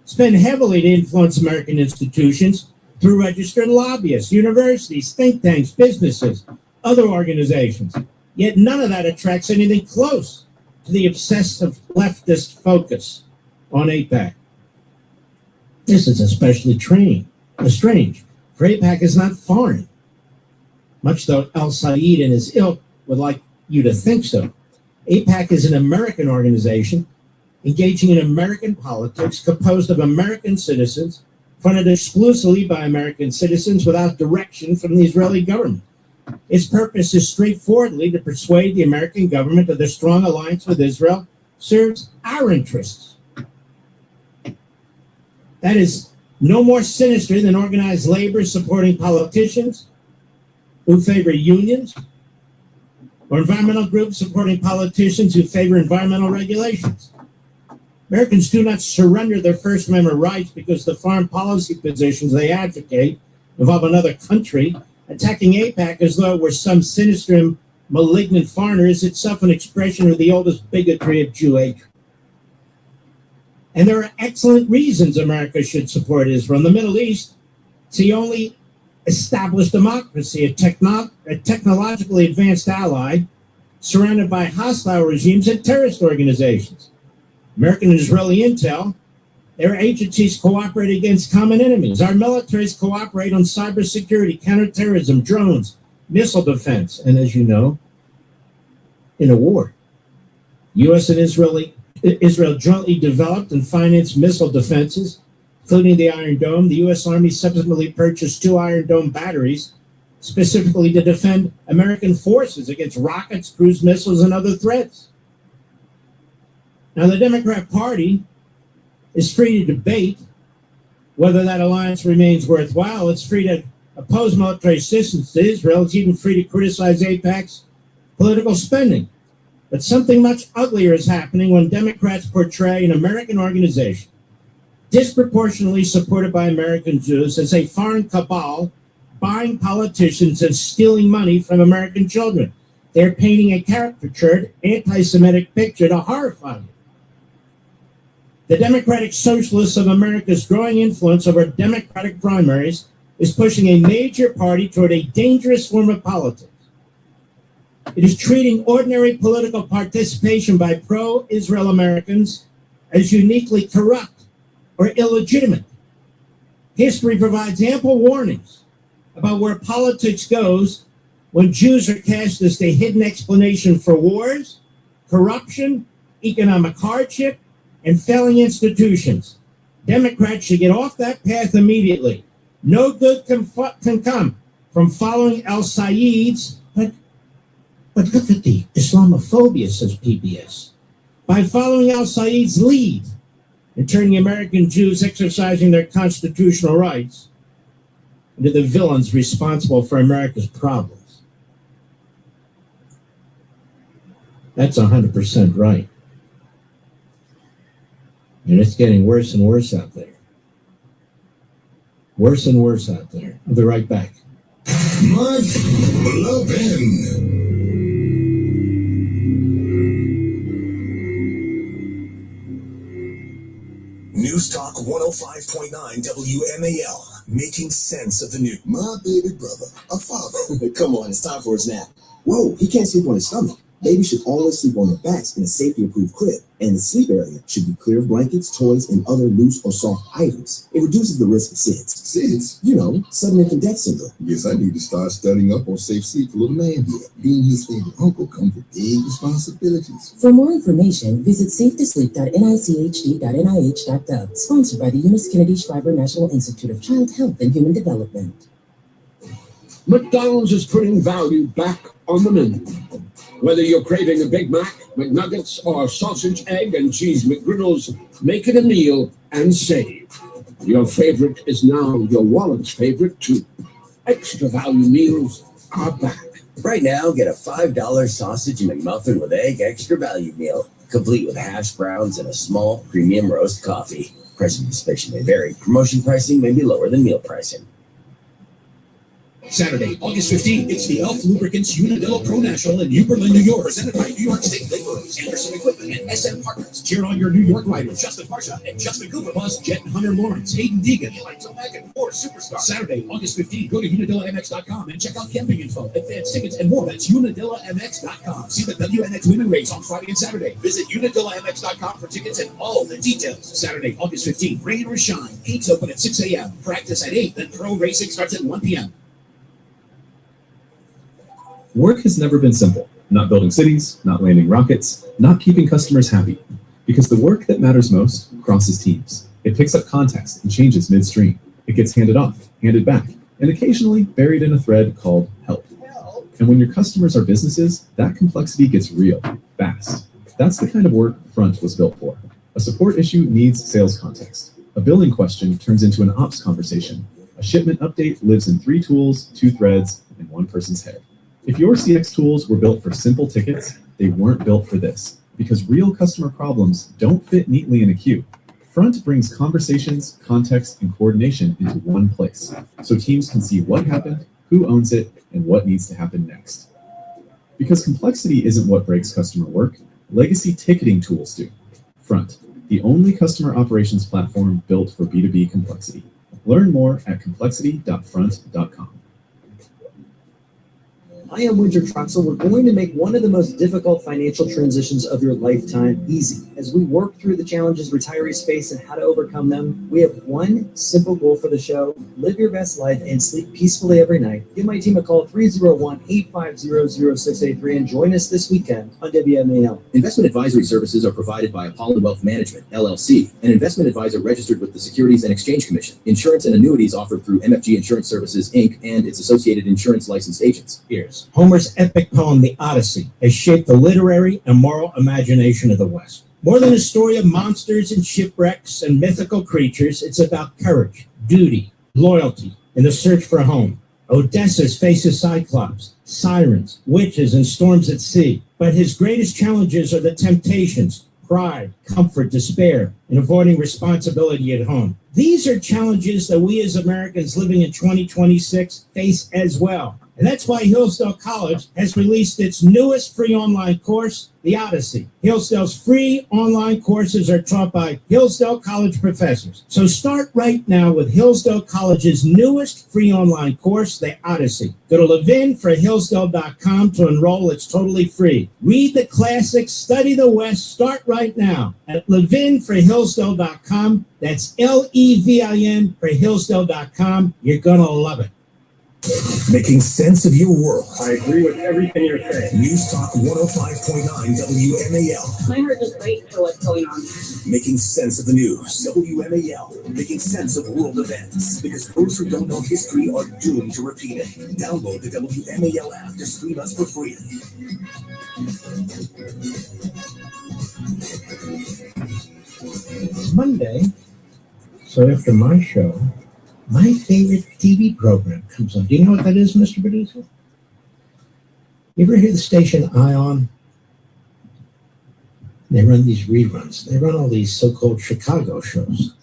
spend heavily to influence American institutions through registered lobbyists, universities, think tanks, businesses, other organizations. Yet none of that attracts anything close to the obsessive leftist focus on AIPAC. This is especially strange, for AIPAC is not foreign, much though Al-Said and his ilk would like you to think so. AIPAC is an American organization engaging in American politics, composed of American citizens, funded exclusively by American citizens without direction from the Israeli government. Its purpose is straightforwardly to persuade the American government that their strong alliance with Israel serves our interests. That is no more sinister than organized labor supporting politicians who favor unions, or environmental groups supporting politicians who favor environmental regulations. Americans do not surrender their First Amendment rights because the foreign policy positions they advocate involve another country. Attacking AIPAC as though it were some sinister and malignant foreigner is itself an expression of the oldest bigotry of Jew hate. And there are excellent reasons America should support Israel. In the Middle East, it's the only established democracy, a technologically advanced ally surrounded by hostile regimes and terrorist organizations. American and Israeli intel, their agencies cooperate against common enemies. Our militaries cooperate on cybersecurity, counterterrorism, drones, missile defense, and as you know, in a war. U.S. and Israel jointly developed and financed missile defenses, including the Iron Dome. The U.S. Army subsequently purchased 2 Iron Dome batteries, specifically to defend American forces against rockets, cruise missiles, and other threats. Now, the Democrat Party is free to debate whether that alliance remains worthwhile. It's free to oppose military assistance to Israel. It's even free to criticize AIPAC's political spending. But something much uglier is happening when Democrats portray an American organization disproportionately supported by American Jews as a foreign cabal buying politicians and stealing money from American children. They're painting a caricatured anti-Semitic picture to horrify you. The Democratic Socialists of America's growing influence over Democratic primaries is pushing a major party toward a dangerous form of politics. It is treating ordinary political participation by pro-Israel Americans as uniquely corrupt or illegitimate. History provides ample warnings about where politics goes when Jews are cast as the hidden explanation for wars, corruption, economic hardship, and failing institutions. Democrats should get off that path immediately. No good can come from following al-Sayed's, but look at the Islamophobia, says PBS. By following al-Sayed's lead and turning American Jews exercising their constitutional rights into the villains responsible for America's problems. That's 100% right. And it's getting worse and worse out there. Worse and worse out there. I'll be right back. Mark Levin. News Talk 105.9 WMAL, making sense of the news. My baby brother, a father. Come on, it's time for his nap. Whoa, he can't sleep on his stomach. Babies should always sleep on their backs in a safety-approved crib, and the sleep area should be clear of blankets, toys, and other loose or soft items. It reduces the risk of SIDS. SIDS? You know, sudden infant death syndrome. Guess I need to start studying up on safe sleep for little man here. Being his favorite uncle comes with big responsibilities. For more information, visit safetosleep.nichd.nih.gov. Sponsored by the Eunice Kennedy Shriver National Institute of Child Health and Human Development. McDonald's is putting value back on the menu. Whether you're craving a Big Mac, McNuggets, or sausage, egg, and cheese McGriddles, make it a meal and save. Your favorite is now your wallet's favorite, too. Extra value meals are back. Right now, get a $5 sausage McMuffin with egg extra value meal, complete with hash browns and a small premium roast coffee. Price of participation may vary. Promotion pricing may be lower than meal pricing. Saturday, August 15th, it's the Elf Lubricants Unadilla Pro National in New Berlin, New York, presented by New York State Laborers, Anderson Equipment, and SM Partners. Cheer on your New York riders, Justin Marsha and Justin Cooper, plus Jet and Hunter Lawrence, Hayden Deegan, Eli Tomac, and more superstars. Saturday, August 15th, go to UnadillaMX.com and check out camping info, advance tickets, and more. That's UnadillaMX.com. See the WNX Women Race on Friday and Saturday. Visit UnadillaMX.com for tickets and all the details. Saturday, August 15th, rain or shine. Gates open at 6 a.m. Practice at 8, then pro racing starts at 1 p.m. Work has never been simple. Not building cities, not landing rockets, not keeping customers happy. Because the work that matters most crosses teams. It picks up context and changes midstream. It gets handed off, handed back, and occasionally buried in a thread called help. And when your customers are businesses, that complexity gets real, fast. That's the kind of work Front was built for. A support issue needs sales context. A billing question turns into an ops conversation. A shipment update lives in 3 tools, 2 threads, and 1 person's head. If your CX tools were built for simple tickets, they weren't built for this, because real customer problems don't fit neatly in a queue. Front brings conversations, context, and coordination into one place, so teams can see what happened, who owns it, and what needs to happen next. Because complexity isn't what breaks customer work, legacy ticketing tools do. Front, the only customer operations platform built for B2B complexity. Learn more at complexity.front.com. I am Winter Troxel. We're going to make one of the most difficult financial transitions of your lifetime easy. As we work through the challenges retirees face and how to overcome them, we have one simple goal for the show: live your best life and sleep peacefully every night. Give my team a call, 301-850-0683, and join us this weekend on WMAL. Investment advisory services are provided by Apollo Wealth Management, LLC, an investment advisor registered with the Securities and Exchange Commission. Insurance and annuities offered through MFG Insurance Services, Inc. and its associated insurance licensed agents. Years. Homer's epic poem, The Odyssey, has shaped the literary and moral imagination of the West. More than a story of monsters and shipwrecks and mythical creatures, it's about courage, duty, loyalty, and the search for home. Odysseus faces Cyclops, sirens, witches, and storms at sea. But his greatest challenges are the temptations, pride, comfort, despair, and avoiding responsibility at home. These are challenges that we as Americans living in 2026 face as well. And that's why Hillsdale College has released its newest free online course, The Odyssey. Hillsdale's free online courses are taught by Hillsdale College professors. So start right now with Hillsdale College's newest free online course, The Odyssey. Go to levinforhillsdale.com to enroll. It's totally free. Read the classics, study the West. Start right now at levinforhillsdale.com. That's LEVIN for Hillsdale.com. You're going to love it. Making sense of your world. I agree with everything you're saying. News Talk 105.9 WMAL. My heart just waits for what's going on. Making sense of the news. WMAL. Making sense of world events. Because those who don't know history are doomed to repeat it. Download the WMAL app to stream us for free. It's Monday, so after my show, my favorite TV program comes on. Do you know what that is, Mr. Producer? You ever hear the station Ion? They run these reruns. They run all these so-called Chicago shows.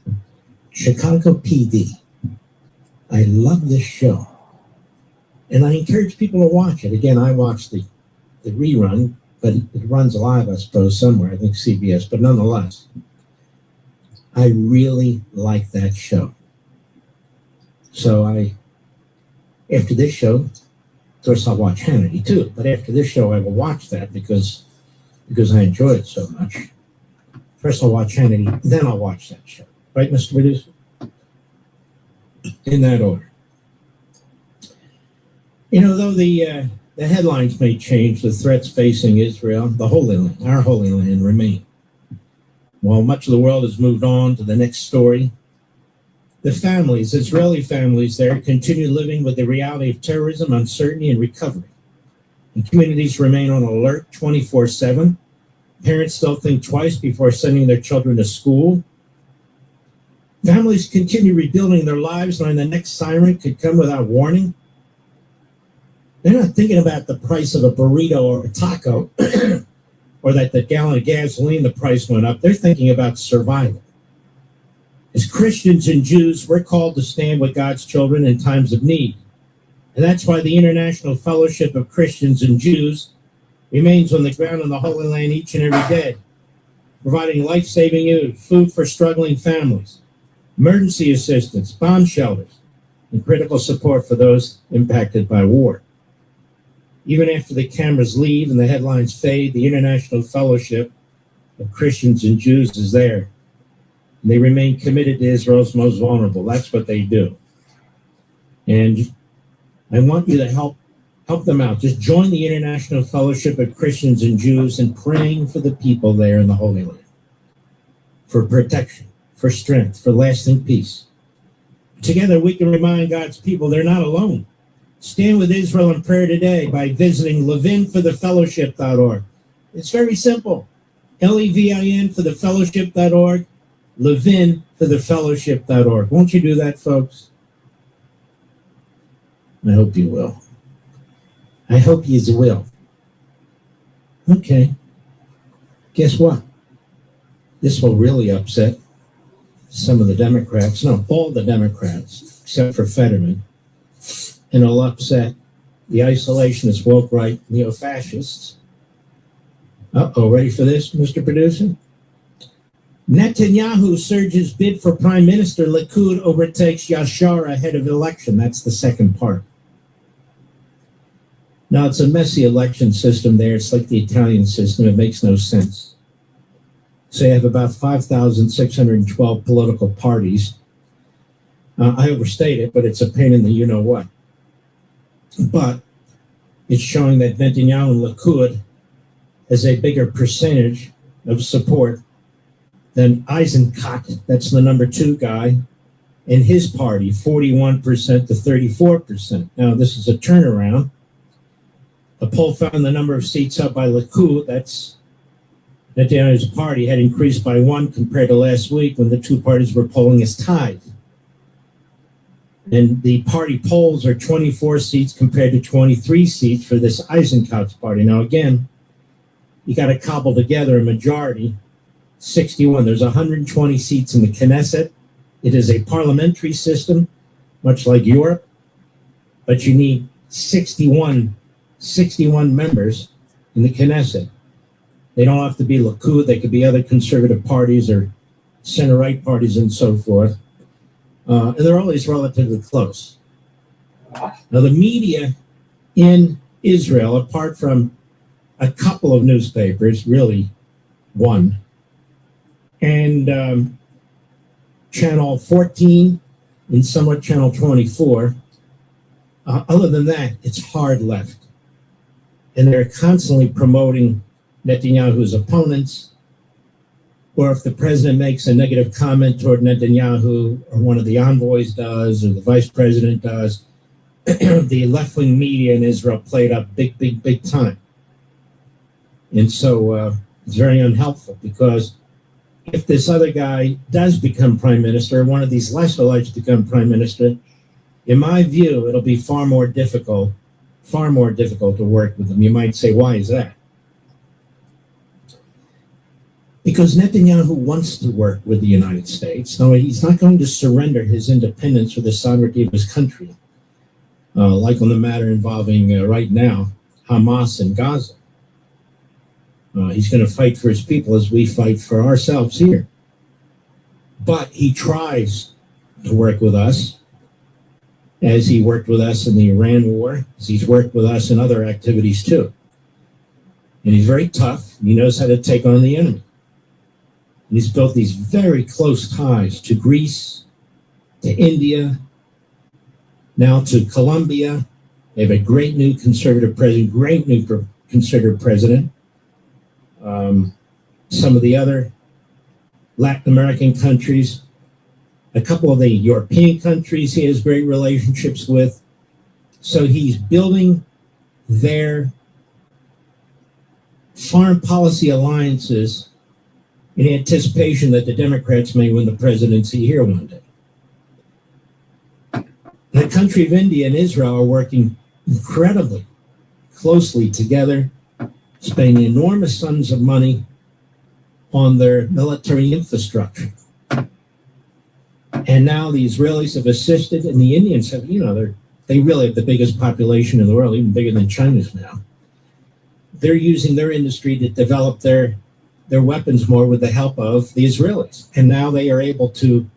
Chicago PD. I love this show. And I encourage people to watch it. Again, I watch the rerun, but it runs live, I suppose, somewhere. I think CBS, but nonetheless. I really like that show. So after this show, of course I'll watch Hannity too, but after this show I will watch that because I enjoy it so much. First I'll watch Hannity, then I'll watch that show. Right, Mr. Producer? In that order. You know, though the headlines may change, the threats facing Israel, the Holy Land, our Holy Land, remain. While much of the world has moved on to the next story, the families, Israeli families there, continue living with the reality of terrorism, uncertainty, and recovery. And communities remain on alert 24/7. Parents still think twice before sending their children to school. Families continue rebuilding their lives knowing the next siren could come without warning. They're not thinking about the price of a burrito or a taco or that the gallon of gasoline, the price went up. They're thinking about survival. As Christians and Jews, we're called to stand with God's children in times of need. And that's why the International Fellowship of Christians and Jews remains on the ground in the Holy Land each and every day, providing life-saving food for struggling families, emergency assistance, bomb shelters, and critical support for those impacted by war. Even after the cameras leave and the headlines fade, the International Fellowship of Christians and Jews is there. And they remain committed to Israel's most vulnerable. That's what they do. And I want you to help them out. Just join the International Fellowship of Christians and Jews in praying for the people there in the Holy Land, for protection, for strength, for lasting peace. Together, we can remind God's people they're not alone. Stand with Israel in prayer today by visiting levinforthefellowship.org. It's very simple. LEVIN for thefellowship.org, levinforthefellowship.org. Won't you do that, folks? I hope you will. I hope you will. Okay. Guess what? This will really upset some of the Democrats. No, all the Democrats, except for Fetterman. And it'll upset the isolationist, woke right, neo-fascists. Uh-oh, ready for this, Mr. Producer? Netanyahu surges bid for prime minister. Likud overtakes Yashar ahead of election. That's the second part. Now, it's a messy election system there. It's like the Italian system. It makes no sense. So you have about 5,612 political parties. I overstate it, but it's a pain in the you-know-what. But it's showing that Netanyahu and Likud has a bigger percentage of support than Eisenkot, that's the number 2 guy, and his party, 41% to 34%. Now, this is a turnaround. The poll found the number of seats up by Likud, that's Netanyahu's party, had increased by 1 compared to last week when the two parties were polling as tied. And the party polls are 24 seats compared to 23 seats for this Eisenkot's party. Now, again, you got to cobble together a majority, 61. There's 120 seats in the Knesset. It is a parliamentary system, much like Europe, but you need 61 members in the Knesset. They don't have to be Likud. They could be other conservative parties or center-right parties and so forth. And they're always relatively close. Now, the media in Israel, apart from a couple of newspapers, really one, and Channel 14 and somewhat Channel 24, Other than that, it's hard left. And they're constantly promoting Netanyahu's opponents, or if the president makes a negative comment toward Netanyahu, or one of the envoys does, or the vice president does, the left-wing media in Israel played up big time. And so it's very unhelpful, because if this other guy does become prime minister, one of these less elects become prime minister, in my view, it'll be far more difficult to work with him. You might say, why is that? Because Netanyahu wants to work with the United States. No, he's not going to surrender his independence or the sovereignty of his country, like on the matter involving right now Hamas and Gaza. He's going to fight for his people as we fight for ourselves here. But he tries to work with us, as he worked with us in the Iran war, as he's worked with us in other activities too. And he's very tough. He knows how to take on the enemy. And he's built these very close ties to Greece, to India, now to Colombia. They have a great new conservative president. Some of the other Latin American countries, a couple of the European countries he has great relationships with. So he's building their foreign policy alliances in anticipation that the Democrats may win the presidency here one day. The country of India and Israel are working incredibly closely together, spending enormous sums of money on their military infrastructure. And now the Israelis have assisted, and the Indians have, they really have the biggest population in the world, even bigger than China's now. They're using their industry to develop their weapons more with the help of the Israelis. And now they are able to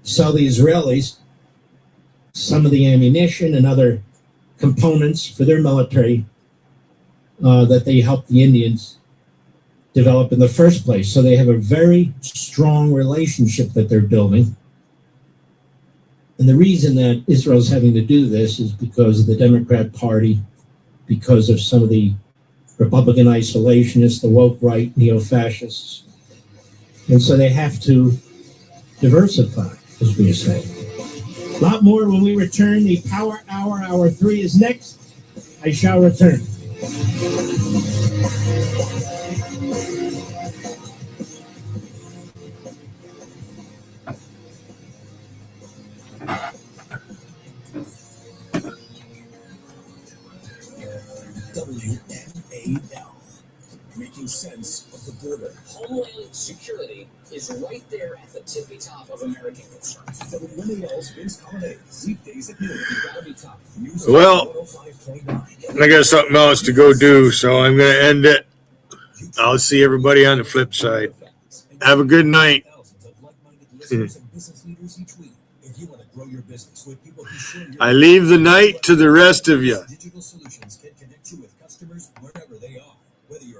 sell the Israelis some of the ammunition and other components for their military that they helped the Indians develop in the first place. So they have a very strong relationship that they're building. And the reason that Israel's having to do this is because of the Democrat Party, because of some of the Republican isolationists, the woke right, neo-fascists. And so they have to diversify, as we say. A lot more when we return. The Power Hour, Hour 3 is next. I shall return. WMAL, making sense of the border. Homeland security is right there at the tippy top of American concerns. WMAL's Vince Colonnade, weekdays at noon. You gotta be tough. Well, I got something else to go do, so I'm going to end it. I'll see everybody on the flip side. Have a good night. I leave the night to the rest of you.